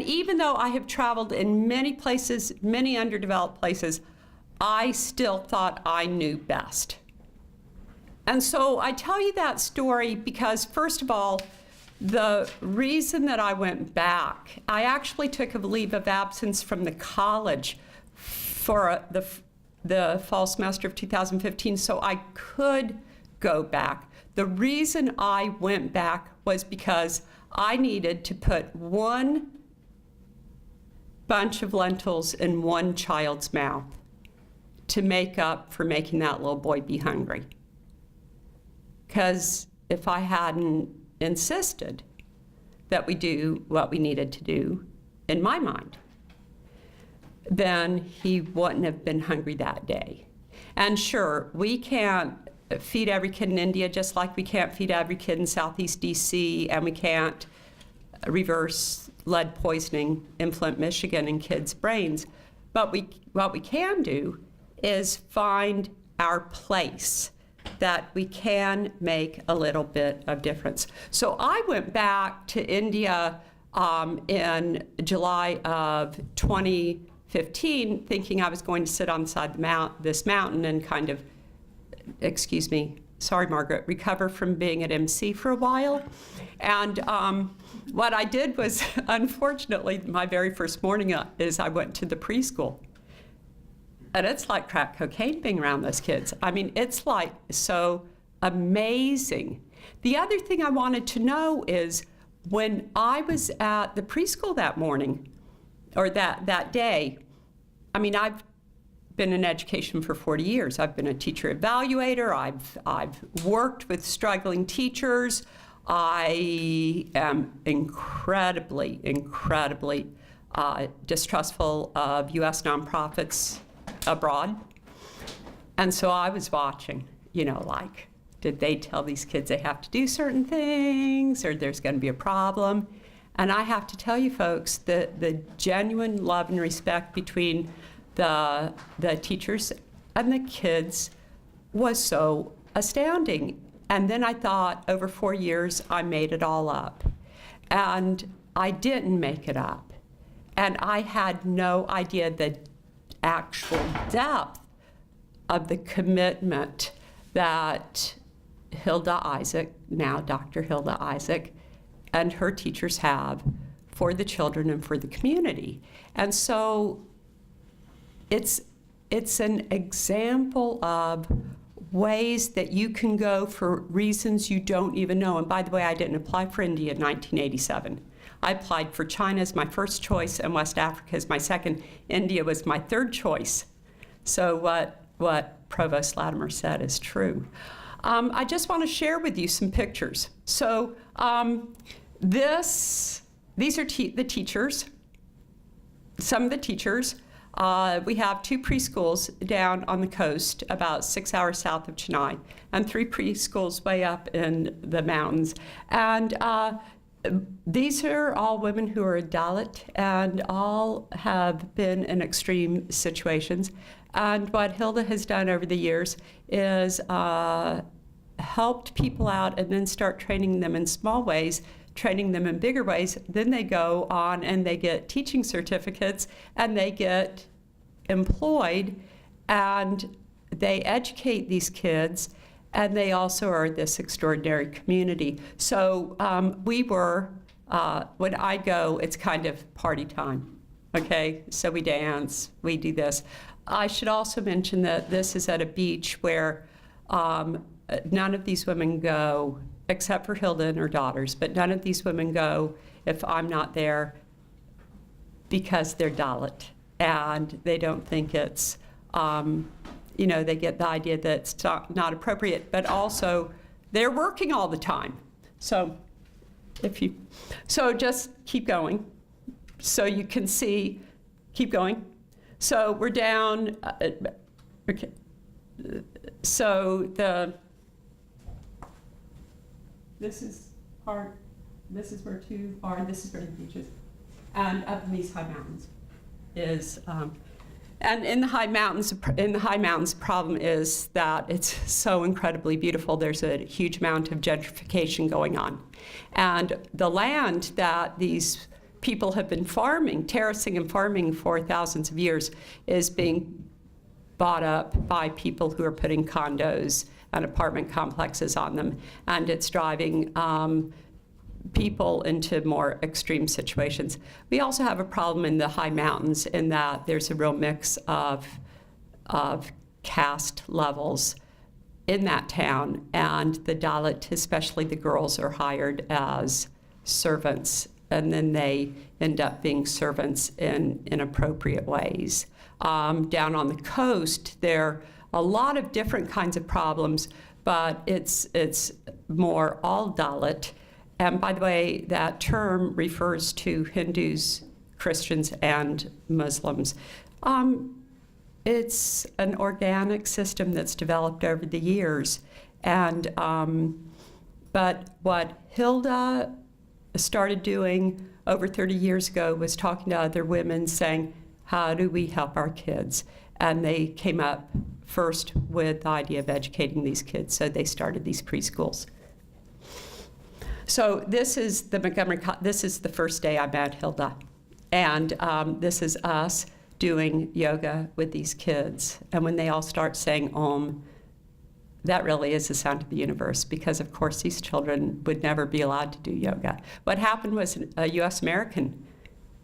even though I have traveled in many places, many underdeveloped places, I still thought I knew best. And so I tell you that story because, first of all, the reason that I went back, I actually took a leave of absence from the college for the fall semester of 2015, so I could go back. The reason I went back was because I needed to put one bunch of lentils in one child's mouth to make up for making that little boy be hungry. Because if I hadn't insisted that we do what we needed to do, in my mind, then he wouldn't have been hungry that day. And sure, we can't feed every kid in India just like we can't feed every kid in Southeast DC, and we can't reverse lead poisoning in Flint, Michigan in kids' brains. But what we can do is find our place that we can make a little bit of difference. So I went back to India in July of 2015, thinking I was going to sit on the side of this mountain and kind of, excuse me, sorry, Margaret, recover from being at MC for a while. And what I did was, unfortunately, my very first morning is I went to the preschool. And it's like crack cocaine being around those kids. I mean, it's like so amazing. The other thing I wanted to know is when I was at the preschool that morning, or that day, I mean, I've been in education for 40 years. I've been a teacher evaluator. I've worked with struggling teachers. I am incredibly distrustful of U.S. nonprofits abroad. And so I was watching, like, did they tell these kids they have to do certain things, or there's going to be a problem? And I have to tell you folks, the genuine love and respect between the teachers and the kids was so astounding. And then I thought, over 4 years, I made it all up. And I didn't make it up. And I had no idea the actual depth of the commitment that Hilda Isaac, now Dr. Hilda Isaac, and her teachers have for the children and for the community. And so it's an example of ways that you can go for reasons you don't even know. And by the way, I didn't apply for India in 1987. I applied for China as my first choice and West Africa as my second. India was my third choice. So what Provost Latimer said is true. I just want to share with you some pictures. So these are the teachers, some of the teachers. We have 2 preschools down on the coast, about 6 hours south of Chennai, and 3 preschools way up in the mountains. And these are all women who are Dalit and all have been in extreme situations. And what Hilda has done over the years is helped people out and then start training them in small ways, training them in bigger ways. Then they go on and they get teaching certificates and they get employed and they educate these kids, and they also are this extraordinary community. So we were, when I go, it's kind of party time, okay? So we dance, we do this. I should also mention that this is at a beach where none of these women go, except for Hilda and her daughters, but none of these women go if I'm not there because they're Dalit, and they don't think it's, they get the idea that it's not appropriate, but also they're working all the time. So just keep going. So you can see, keep going. So we're down, okay. So this is where 2 are, this is where the beach is. And up in these high mountains is, and in the high mountains, problem is that it's so incredibly beautiful. There's a huge amount of gentrification going on. And the land that these people have been farming, terracing and farming for thousands of years, is being bought up by people who are putting condos and apartment complexes on them. And it's driving people into more extreme situations. We also have a problem in the high mountains in that there's a real mix of of caste levels in that town, and the Dalit, especially the girls, are hired as servants, and then they end up being servants in inappropriate ways. Down on the coast, there are a lot of different kinds of problems, but it's more all Dalit. And by the way, that term refers to Hindus, Christians, and Muslims. It's an organic system that's developed over the years. And but what Hilda started doing over 30 years ago was talking to other women saying, how do we help our kids? And they came up first with the idea of educating these kids, so they started these preschools. So this is the Montgomery, this is the first day I met Hilda. And this is us doing yoga with these kids. And when they all start saying Om, that really is the sound of the universe, because of course these children would never be allowed to do yoga. What happened was a US American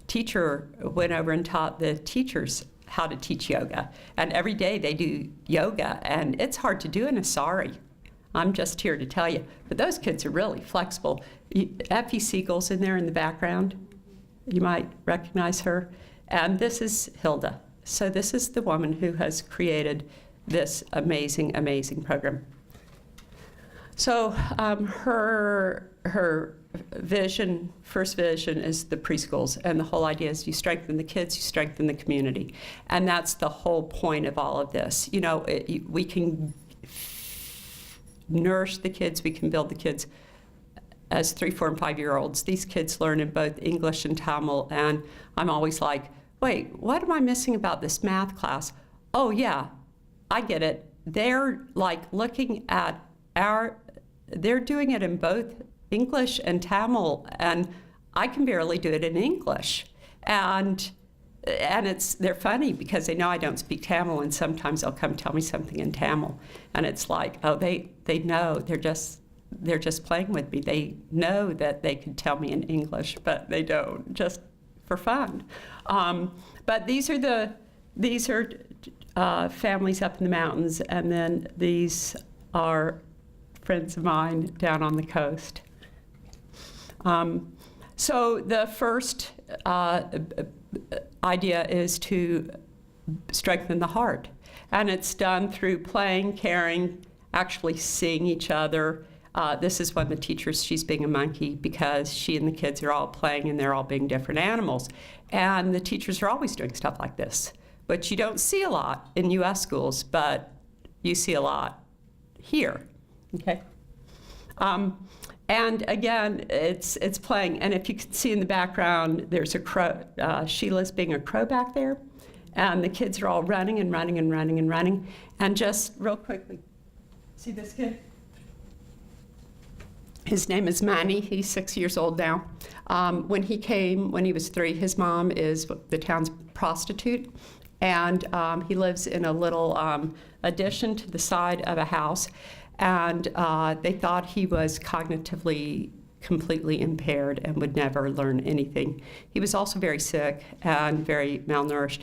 teacher went over and taught the teachers how to teach yoga. And every day they do yoga, and it's hard to do in a sari. I'm just here to tell you. But those kids are really flexible. Effie Siegel's in there in the background. You might recognize her. And this is Hilda. So this is the woman who has created this amazing, amazing program. So her vision, first vision, is the preschools. And the whole idea is you strengthen the kids, you strengthen the community. And that's the whole point of all of this. You know, we can nourish the kids, we can build the kids as 3, 4, and 5-year-olds. These kids learn in both English and Tamil, and I'm always like, wait, what am I missing about this math class? Oh yeah, I get it. They're like looking at they're doing it in both English and Tamil, and I can barely do it in English. And they're funny because they know I don't speak Tamil, and sometimes they'll come tell me something in Tamil, and it's like, oh, they know, they're just playing with me. They know that they could tell me in English, but they don't, just for fun. But these are families up in the mountains, and then these are friends of mine down on the coast. So the first idea is to strengthen the heart. And it's done through playing, caring, actually seeing each other. This is one of the teachers, she's being a monkey because she and the kids are all playing and they're all being different animals. And the teachers are always doing stuff like this, which you don't see a lot in US schools, but you see a lot here, okay? And again, it's playing. And if you can see in the background, there's a crow. Sheila's being a crow back there. And the kids are all running and running and running and running. And just real quickly, see this kid? His name is Manny. He's 6 years old now. When he was 3, his mom is the town's prostitute. And he lives in a little addition to the side of a house. And they thought he was cognitively completely impaired and would never learn anything. He was also very sick and very malnourished.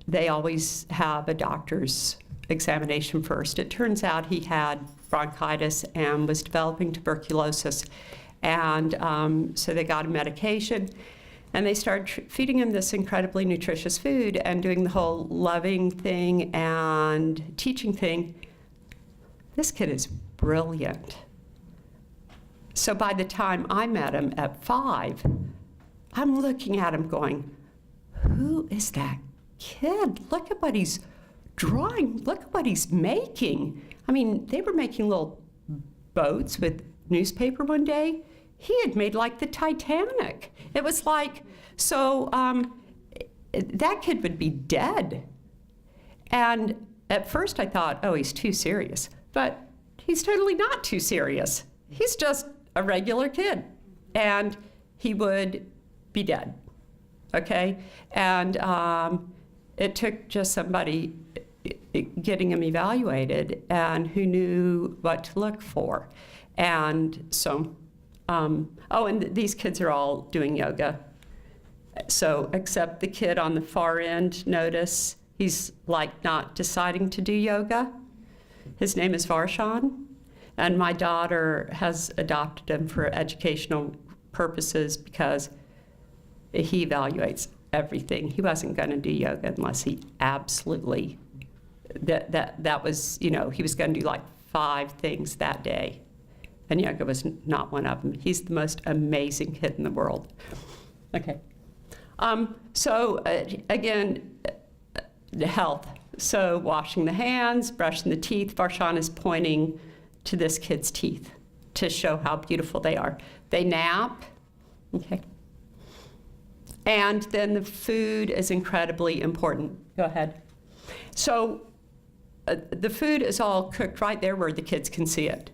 They always have a doctor's examination first. It turns out he had bronchitis and was developing tuberculosis. And so they got him medication. And they started feeding him this incredibly nutritious food and doing the whole loving thing and teaching thing. This kid is brilliant. So by the time I met him at 5, I'm looking at him going, who is that kid? Look at what he's drawing. Look at what he's making. I mean, they were making little boats with newspaper one day. He had made like the Titanic. It was like, so that kid would be dead. And at first I thought, oh, he's too serious. But he's totally not too serious. He's just a regular kid. And he would be dead, okay? And it took just somebody getting him evaluated and who knew what to look for. And so, and these kids are all doing yoga. So, except the kid on the far end, notice, He's like not deciding to do yoga. His name is Varshan, and my daughter has adopted him for educational purposes because he evaluates everything. He wasn't going to do yoga unless he absolutely, that was, you know, he was going to do like 5 things that day, and yoga was not one of them. He's the most amazing kid in the world. Okay. Again, health. So washing the hands, brushing the teeth. Varshan is pointing to this kid's teeth to show how beautiful they are. They nap. Okay. And then the food is incredibly important. Go ahead. So the food is all cooked right there where the kids can see it.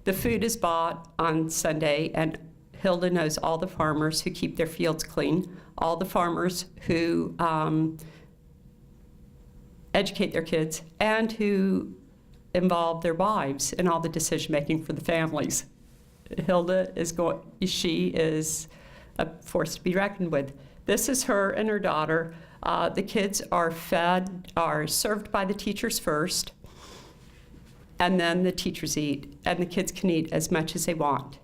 The food is bought on Sunday, and Hilda knows all the farmers who keep their fields clean, all the farmers who educate their kids, and who involve their wives in all the decision-making for the families. Hilda is she is a force to be reckoned with. This is her and her daughter. The kids are served by the teachers first, and then the teachers eat, and the kids can eat as much as they want.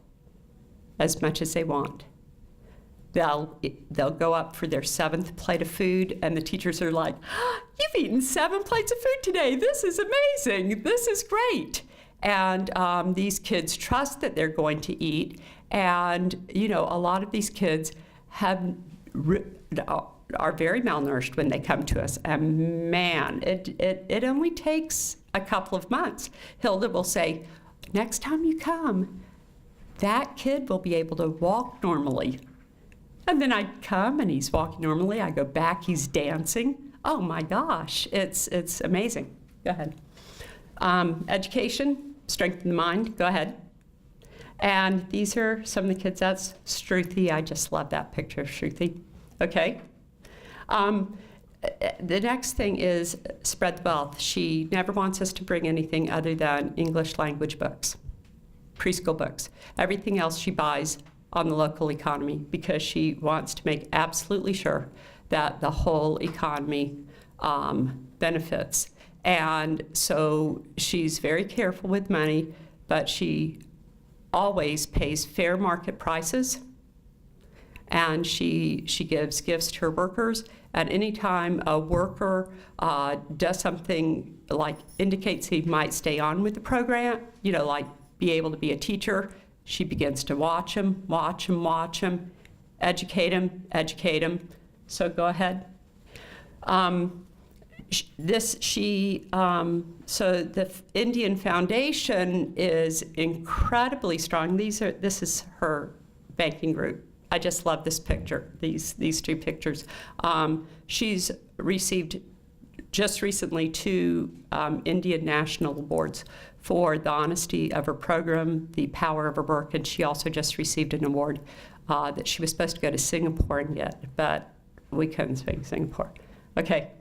As much as they want. They'll go up for their 7th plate of food, and the teachers are like, "You've eaten 7 plates of food today. This is amazing. This is great." And these kids trust that they're going to eat. And, you know, a lot of these kids are very malnourished when they come to us. And man, it only takes a couple of months. Hilda will say, "Next time you come, that kid will be able to walk normally." And then I come and he's walking normally. I go back, he's dancing. Oh my gosh, it's amazing. Go ahead. Education, strengthen the mind. Go ahead. And these are some of the kids. That's Shruti. I just love that picture of Shruti. Okay. The next thing is spread the wealth. She never wants us to bring anything other than English language books, preschool books. Everything else she buys on the local economy because she wants to make absolutely sure that the whole economy benefits. And so she's very careful with money, but she always pays fair market prices, and she gives gifts to her workers. And anytime a worker does something like indicates he might stay on with the program, you know, like be able to be a teacher, she begins to watch him, educate him. So go ahead. So the Indian Foundation is incredibly strong. This is her banking group. I just love this picture, these 2 pictures. She's received just recently 2 Indian National Awards for the honesty of her program, the power of her work, and she also just received an award that she was supposed to go to Singapore and get, but we couldn't speak Singapore. Okay.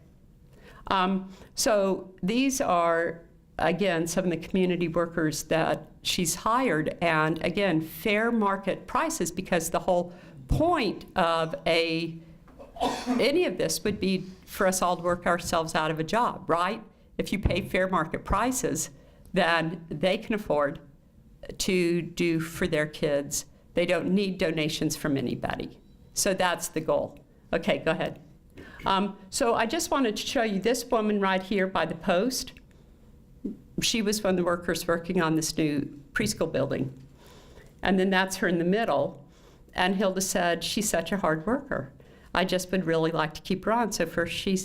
So these are, again, some of the community workers that she's hired, and again, fair market prices, because the whole point of any of this would be for us all to work ourselves out of a job, right? If you pay fair market prices, then they can afford to do for their kids. They don't need donations from anybody. So that's the goal. Okay, go ahead. So I just wanted to show you this woman right here by the post. She was one of the workers working on this new preschool building. And then that's her in the middle. And Hilda said, "She's such a hard worker. I just would really like to keep her on." So first she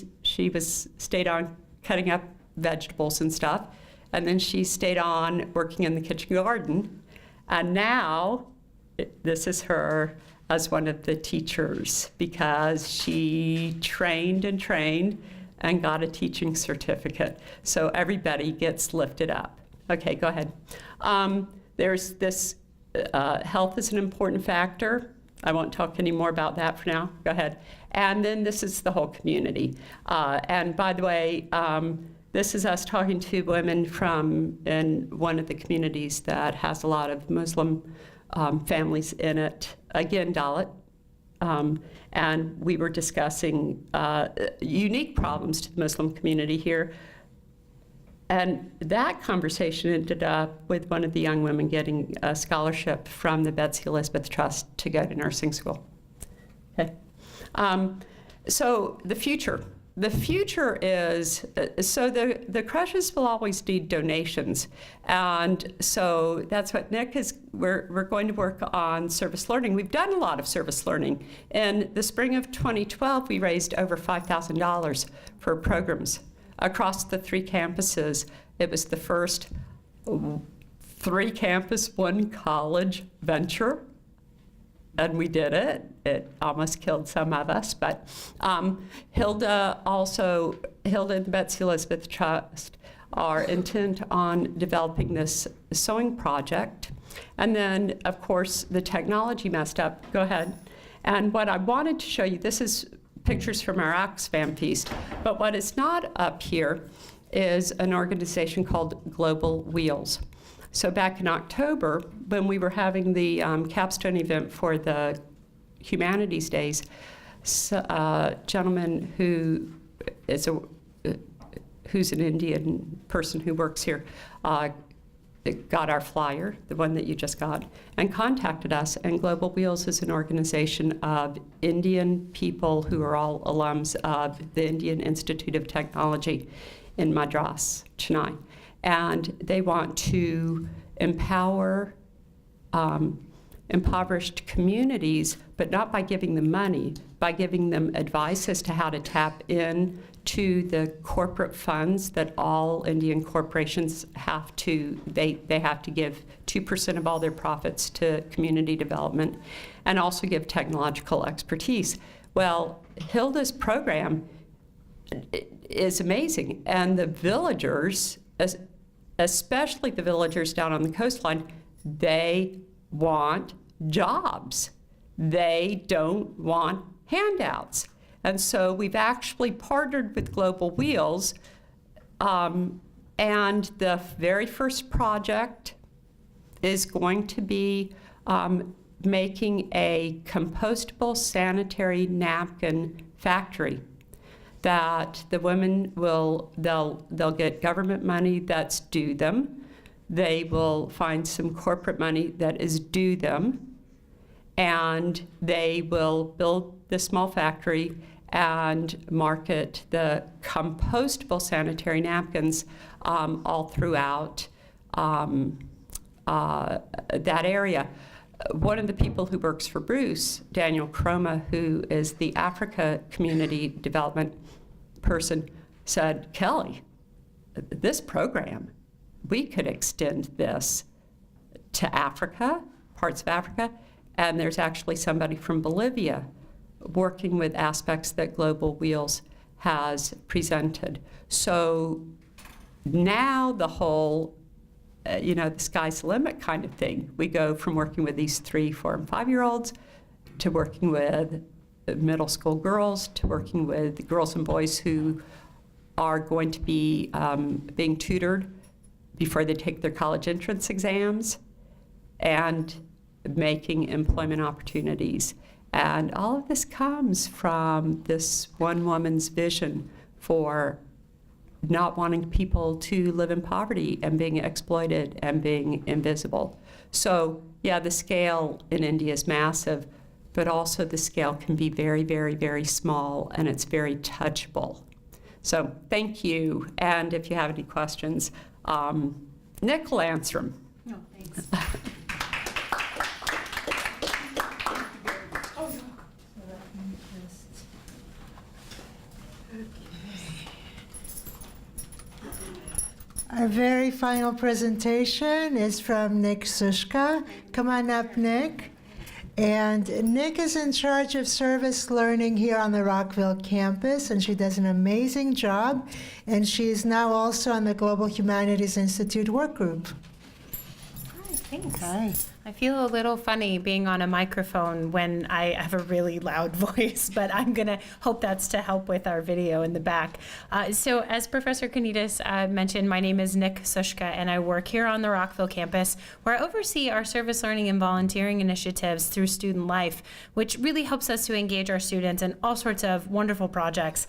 stayed on cutting up vegetables and stuff. And then she stayed on working in the kitchen garden. And now this is her as one of the teachers, because she trained and got a teaching certificate. So everybody gets lifted up. Okay, go ahead. There's this, health is an important factor. I won't talk any more about that for now. Go ahead. And then this is the whole community. And by the way, this is us talking to women in one of the communities that has a lot of Muslim families in it. Again, Dalit. and we were discussing unique problems to the Muslim community here. And that conversation ended up with one of the young women getting a scholarship from the Betsy Elizabeth Trust to go to nursing school. Okay. So the future. The future is, so the creches will always need donations. And so that's what Nick is, we're going to work on service learning. We've done a lot of service learning. In the spring of 2012, we raised over $5,000 for programs across the 3 campuses. It was the first 3 campus, 1 college venture. And we did it. It almost killed some of us, but Hilda and Betsy Elizabeth Trust are intent on developing this sewing project. And then, of course, the technology messed up. Go ahead. And what I wanted to show you, this is pictures from our Oxfam feast, but what is not up here is an organization called Global Wheels. So back in October, when we were having the capstone event for the Humanities Days, a gentleman who is who's an Indian person who works here got our flyer, the one that you just got, and contacted us. And Global Wheels is an organization of Indian people who are all alums of the Indian Institute of Technology in Madras, Chennai. And they want to empower impoverished communities, but not by giving them money, by giving them advice as to how to tap in to the corporate funds that all Indian corporations have to, they have to give 2% of all their profits to community development, and also give technological expertise. Well, Hilda's program is amazing, and the villagers, especially the villagers down on the coastline, they want jobs. They don't want handouts. And so we've actually partnered with Global Wheels, and the very first project is going to be making a compostable sanitary napkin factory that the women they'll get government money that's due them. They will find some corporate money that is due them, and they will build this small factory and market the compostable sanitary napkins all throughout that area. One of the people who works for Bruce, Daniel Croma, who is the Africa community development person, said, Kelly, this program, we could extend this to Africa, parts of Africa, and there's actually somebody from Bolivia working with aspects that Global Wheels has presented. So now the whole, the sky's the limit kind of thing. We go from working with these 3, 4, and 5-year-olds to working with middle school girls, to working with girls and boys who are going to be being tutored before they take their college entrance exams, and making employment opportunities. And all of this comes from this one woman's vision for not wanting people to live in poverty and being exploited and being invisible. So yeah, the scale in India is massive, but also the scale can be very, very, very small, and it's very touchable. So thank you, and if you have any questions, Nick will answer them. No, thanks. Our very final presentation is from Nick Sushka. Come on up, Nick. And Nick is in charge of service learning here on the Rockville campus, and she does an amazing job. And she is now also on the Global Humanities Institute work group. Hi, thanks. Hi. I feel a little funny being on a microphone when I have a really loud voice, but I'm going to hope that's to help with our video in the back. So as Professor Cornelius mentioned, my name is Nick Sushka, and I work here on the Rockville campus, where I oversee our service learning and volunteering initiatives through student life, which really helps us to engage our students in all sorts of wonderful projects.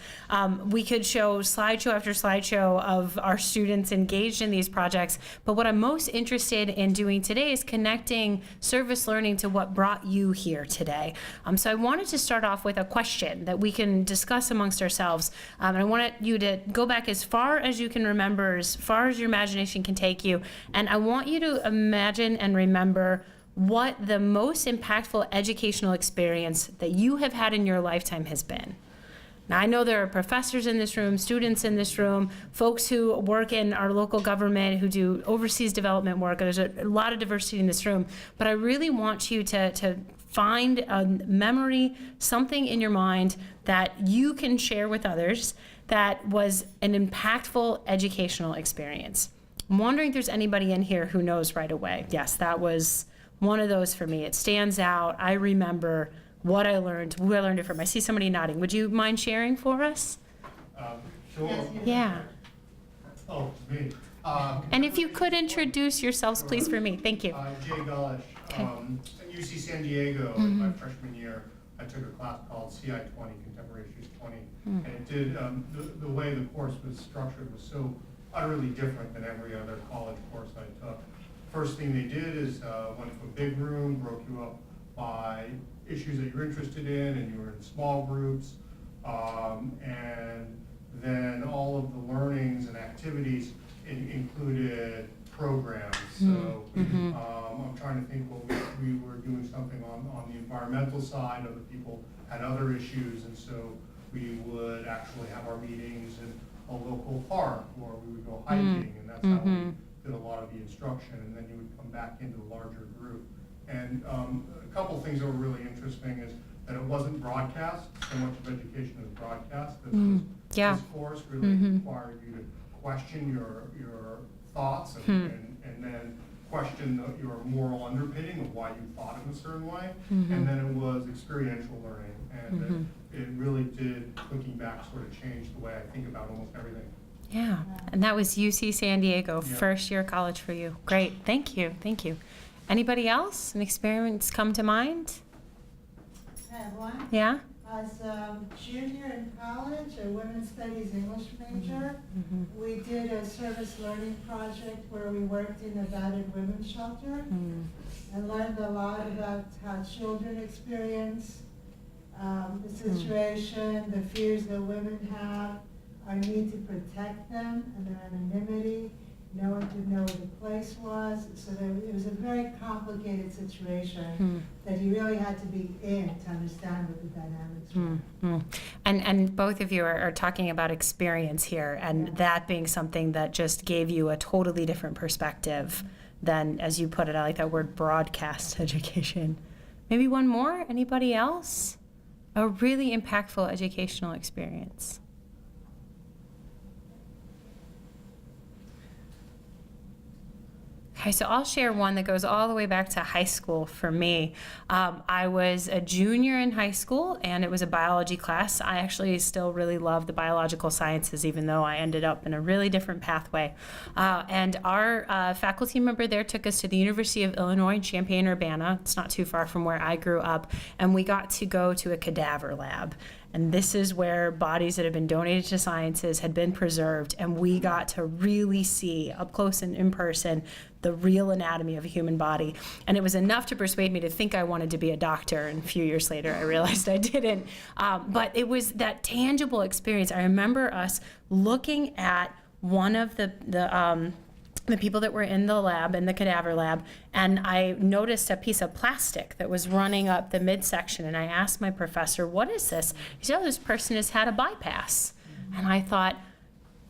We could show slideshow after slideshow of our students engaged in these projects, but what I'm most interested in doing today is connecting service learning to what brought you here today. So I wanted to start off with a question that we can discuss amongst ourselves. And I wanted you to go back as far as you can remember, as far as your imagination can take you. And I want you to imagine and remember what the most impactful educational experience that you have had in your lifetime has been. Now, I know there are professors in this room, students in this room, folks who work in our local government, who do overseas development work. There's a lot of diversity in this room. But I really want you to find a memory, something in your mind that you can share with others that was an impactful educational experience. I'm wondering if there's anybody in here who knows right away. Yes, that was one of those for me. It stands out. I remember what I learned, who I learned it from. I see somebody nodding. Would you mind sharing for us? Sure. Yeah. Oh, me. And if you could introduce yourselves, please, for me. Thank you. Jay Gullish. Okay. At UC San Diego, in my freshman year, I took a class called CI 20, Contemporary Issues 20. And it did, the way the course was structured was so utterly different than every other college course I took. First thing they did is went to a big room, broke you up by issues that you're interested in, and you were in small groups, and then all of the learnings and activities included programs. So I'm trying to think, well, we were doing something on the environmental side. Other people had other issues, and so we would actually have our meetings in a local park, or we would go hiking, and that's how we did a lot of the instruction, and then you would come back into a larger group. And a couple things that were really interesting is that it wasn't broadcast. So much of education is broadcast. This course really required you to question your thoughts and then question your moral underpinning of why you thought in a certain way. And then it was experiential learning. And it really did, looking back, sort of change the way I think about almost everything. Yeah, and that was UC San Diego, first year college for you. Great, thank you, thank you. Anybody else? An experience come to mind? I have one. Yeah? As a junior in college, a women's studies English major, we did a service learning project where we worked in a battered women's shelter and learned a lot about how children experience the situation, the fears that women have, our need to protect them and their anonymity. No one could know where the place was, so it was a very complicated situation that you really had to be in to understand what the dynamics were. And both of you are talking about experience here, and that being something that just gave you a totally different perspective than, as you put it, I like that word, broadcast education. Maybe one more? Anybody else? A really impactful educational experience. Okay, so I'll share one that goes all the way back to high school for me. I was a junior in high school, and it was a biology class. I actually still really love the biological sciences, even though I ended up in a really different pathway. And our faculty member there took us to the University of Illinois in Champaign-Urbana. It's not too far from where I grew up, and we got to go to a cadaver lab. And this is where bodies that have been donated to sciences had been preserved, and we got to really see up close and in person the real anatomy of a human body. And it was enough to persuade me to think I wanted to be a doctor, and a few years later I realized I didn't. But it was that tangible experience. I remember us looking at one of the people that were in the lab, in the cadaver lab, and I noticed a piece of plastic that was running up the midsection, and I asked my professor, what is this? He said, oh, this person has had a bypass. And I thought,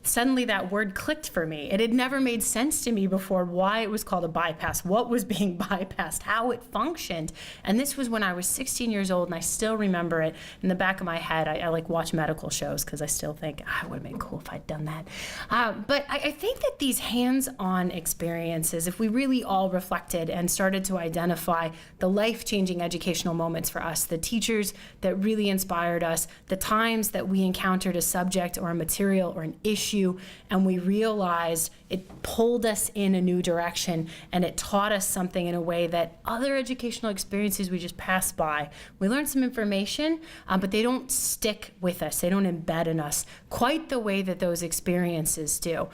suddenly that word clicked for me. It had never made sense to me before why it was called a bypass, what was being bypassed, how it functioned. And this was when I was 16 years old, and I still remember it in the back of my head. I like watch medical shows because I still think, it would have been cool if I'd done that. But I think that these hands-on experiences, if we really all reflected and started to identify the life-changing educational moments for us, the teachers that really inspired us, the times that we encountered a subject or a material or an issue, and we realized it pulled us in a new direction and it taught us something in a way that other educational experiences we just passed by. We learned some information, but they don't stick with us. They don't embed in us quite the way that those experiences do.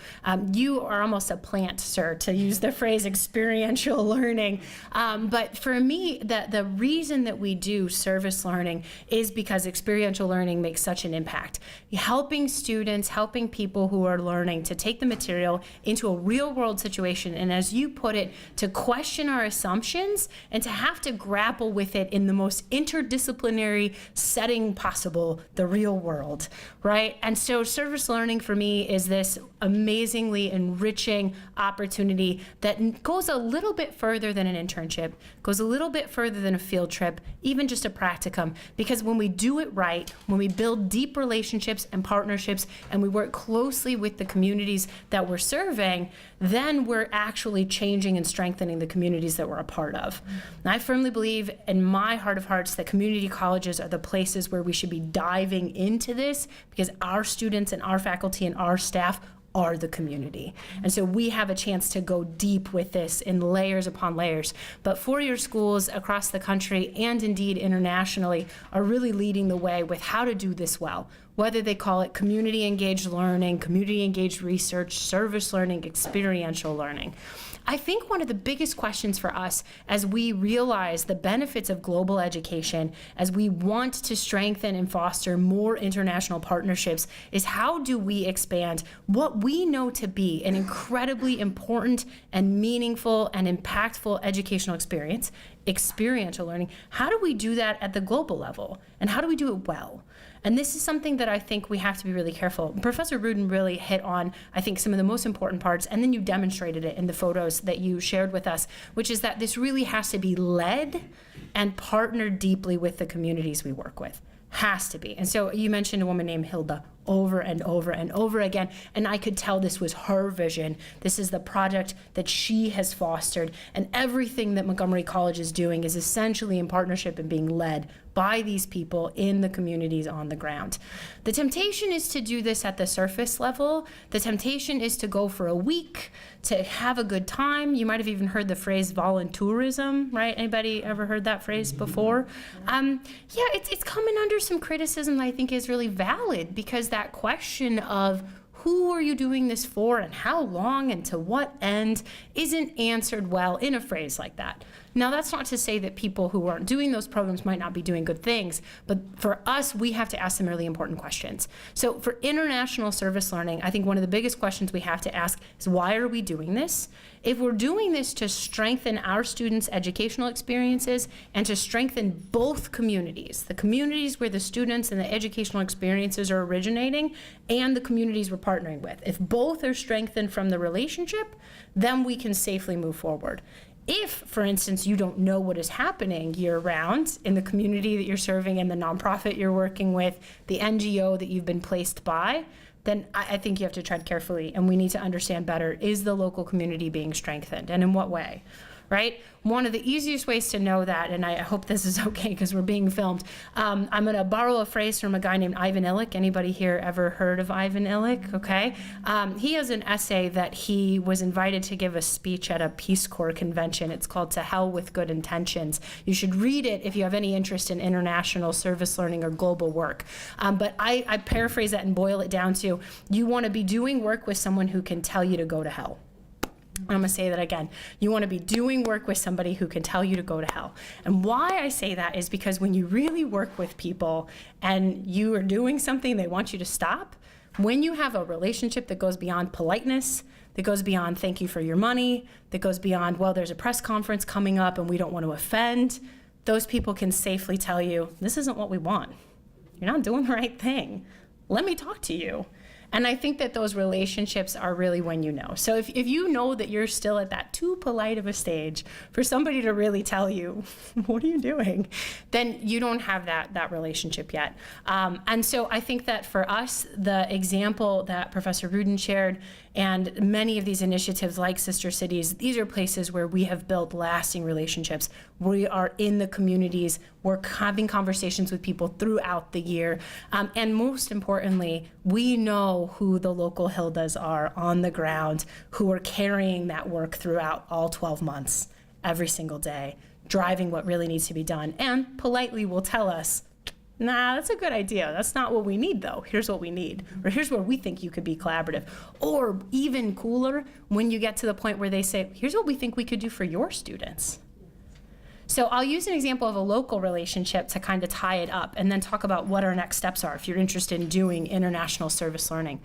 You are almost a plant, sir, to use the phrase experiential learning. But for me, the reason that we do service learning is because experiential learning makes such an impact. Helping students, helping people who are learning to take the material into a real world situation, and as you put it, to question our assumptions and to have to grapple with it in the most interdisciplinary setting possible, the real world, right? And so service learning for me is this amazingly enriching opportunity that goes a little bit further than an internship, goes a little bit further than a field trip, even just a practicum, because when we do it right, when we build deep relationships and partnerships and we work closely with the communities that we're serving, then we're actually changing and strengthening the communities that we're a part of. And I firmly believe in my heart of hearts that community colleges are the places where we should be diving into this, because our students and our faculty and our staff are the community. And so we have a chance to go deep with this in layers upon layers. But four-year schools across the country and indeed internationally are really leading the way with how to do this well, whether they call it community-engaged learning, community-engaged research, service learning, experiential learning. I think one of the biggest questions for us as we realize the benefits of global education, as we want to strengthen and foster more international partnerships, is how do we expand what we know to be an incredibly important and meaningful and impactful educational experience, experiential learning. How do we do that at the global level? And how do we do it well? And this is something that I think we have to be really careful. Professor Breeden really hit on, I think, some of the most important parts, and then you demonstrated it in the photos that you shared with us, which is that this really has to be led and partnered deeply with the communities we work with. Has to be. And so you mentioned a woman named Hilda over and over and over again, and I could tell this was her vision. This is the project that she has fostered, and everything that Montgomery College is doing is essentially in partnership and being led by these people in the communities on the ground. The temptation is to do this at the surface level. The temptation is to go for a week, to have a good time. You might have even heard the phrase voluntourism, right? Anybody ever heard that phrase before? Yeah, it's coming under some criticism that I think is really valid, because that question of who are you doing this for and how long and to what end isn't answered well in a phrase like that. Now, that's not to say that people who aren't doing those programs might not be doing good things, but for us, we have to ask some really important questions. So for international service learning, I think one of the biggest questions we have to ask is, why are we doing this? If we're doing this to strengthen our students' educational experiences and to strengthen both communities, the communities where the students and the educational experiences are originating and the communities we're partnering with, if both are strengthened from the relationship, then we can safely move forward. If, for instance, you don't know what is happening year-round in the community that you're serving, in the nonprofit you're working with, the NGO that you've been placed by, then I think you have to tread carefully, and we need to understand better, is the local community being strengthened, and in what way? Right? One of the easiest ways to know that, and I hope this is okay because we're being filmed, I'm going to borrow a phrase from a guy named Ivan Illich. Anybody here ever heard of Ivan Illich? Okay. He has an essay that he was invited to give a speech at a Peace Corps convention. It's called To Hell with Good Intentions. You should read it if you have any interest in international service learning or global work. But I paraphrase that and boil it down to, you want to be doing work with someone who can tell you to go to hell. I'm going to say that again. You want to be doing work with somebody who can tell you to go to hell. And why I say that is because when you really work with people and you are doing something they want you to stop, when you have a relationship that goes beyond politeness, that goes beyond thank you for your money, that goes beyond, well, there's a press conference coming up and we don't want to offend, those people can safely tell you, this isn't what we want. You're not doing the right thing. Let me talk to you. And I think that those relationships are really when you know. So if you know that you're still at that too polite of a stage for somebody to really tell you, what are you doing? Then you don't have that relationship yet. And so I think that for us, the example that Professor Breeden shared and many of these initiatives like Sister Cities, these are places where we have built lasting relationships. We are in the communities, we're having conversations with people throughout the year. And most importantly, we know who the local Hildas are on the ground, who are carrying that work throughout all 12 months, every single day, driving what really needs to be done, and politely will tell us, nah, that's a good idea. That's not what we need, though. Here's what we need. Or here's where we think you could be collaborative. Or even cooler, when you get to the point where they say, here's what we think we could do for your students. So I'll use an example of a local relationship to kind of tie it up and then talk about what our next steps are if you're interested in doing international service learning.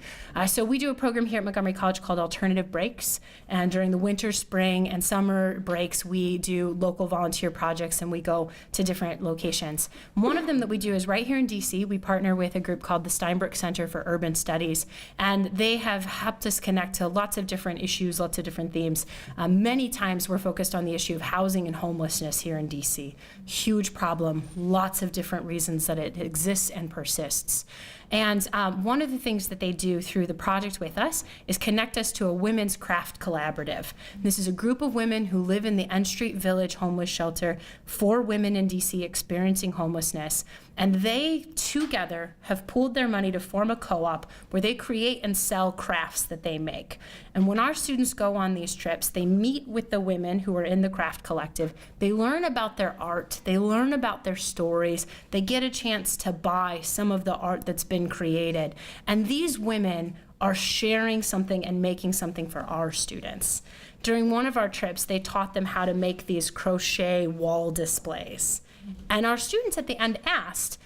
So we do a program here at Montgomery College called Alternative Breaks. And during the winter, spring, and summer breaks, we do local volunteer projects and we go to different locations. One of them that we do is right here in DC. We partner with a group called the Steinbrück Center for Urban Studies. And they have helped us connect to lots of different issues, lots of different themes. Many times we're focused on the issue of housing and homelessness here in DC. Huge problem, lots of different reasons that it exists and persists. And one of the things that they do through the project with us is connect us to a women's craft collaborative. This is a group of women who live in the N Street Village homeless shelter for women in DC experiencing homelessness. And they together have pooled their money to form a co-op where they create and sell crafts that they make. And when our students go on these trips, they meet with the women who are in the craft collective. They learn about their art. They learn about their stories. They get a chance to buy some of the art that's been created. And these women are sharing something and making something for our students. During one of our trips, they taught them how to make these crochet wall displays. And our students at the end asked,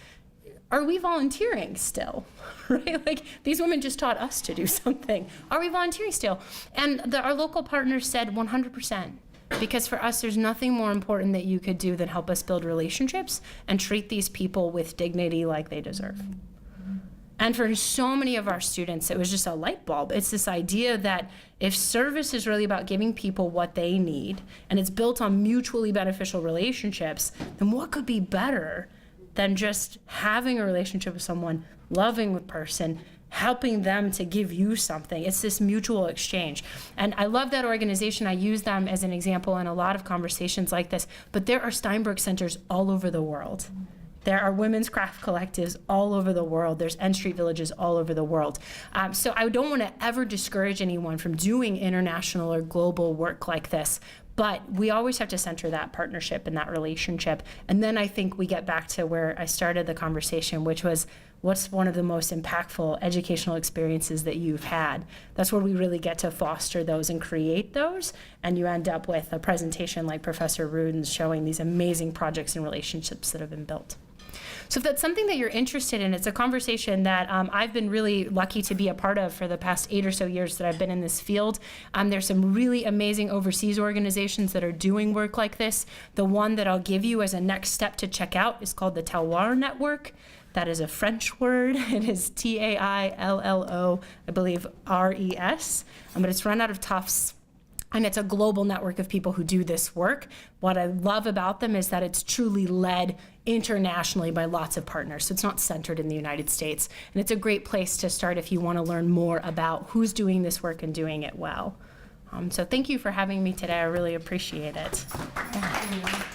are we volunteering still? Right? Like, these women just taught us to do something. Are we volunteering still? And our local partners said 100%. Because for us, there's nothing more important that you could do than help us build relationships and treat these people with dignity like they deserve. And for so many of our students, it was just a light bulb. It's this idea that if service is really about giving people what they need, and it's built on mutually beneficial relationships, then what could be better than just having a relationship with someone, loving the person, helping them to give you something. It's this mutual exchange. And I love that organization. I use them as an example in a lot of conversations like this, but there are Steinbrück centers all over the world. There are women's craft collectives all over the world. There's N Street villages all over the world. So I don't want to ever discourage anyone from doing international or global work like this, but we always have to center that partnership and that relationship. And then I think we get back to where I started the conversation, which was, what's one of the most impactful educational experiences that you've had? That's where we really get to foster those and create those, and you end up with a presentation like Professor Breeden's showing these amazing projects and relationships that have been built. So if that's something that you're interested in, it's a conversation that I've been really lucky to be a part of for the past 8 or so years that I've been in this field. There's some really amazing overseas organizations that are doing work like this. The one that I'll give you as a next step to check out is called the Tailloirs Network. That is a French word. It is Taillo, I believe, RES. But it's run out of Tufts. And it's a global network of people who do this work. What I love about them is that it's truly led internationally by lots of partners. So it's not centered in the United States. And it's a great place to start if you want to learn more about who's doing this work and doing it well. So thank you for having me today. I really appreciate it. Yeah.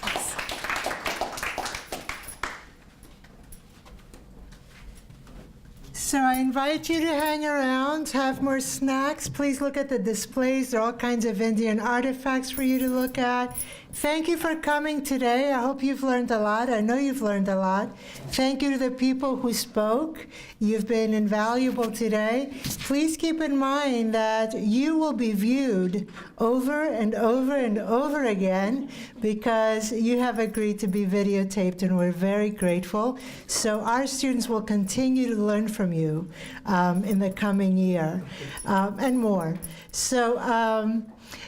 So I invite you to hang around, have more snacks. Please look at the displays. There are all kinds of Indian artifacts for you to look at. Thank you for coming today. I hope you've learned a lot. I know you've learned a lot. Thank you to the people who spoke. You've been invaluable today. Please keep in mind that you will be viewed over and over and over again because you have agreed to be videotaped, and we're very grateful. So our students will continue to learn from you in the coming year and more. So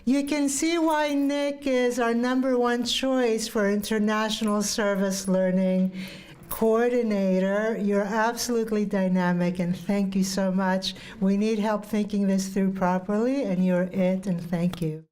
you can see why Nick is our #1 choice for international service learning coordinator. You're absolutely dynamic, and thank you so much. We need help thinking this through properly, and you're it, and thank you.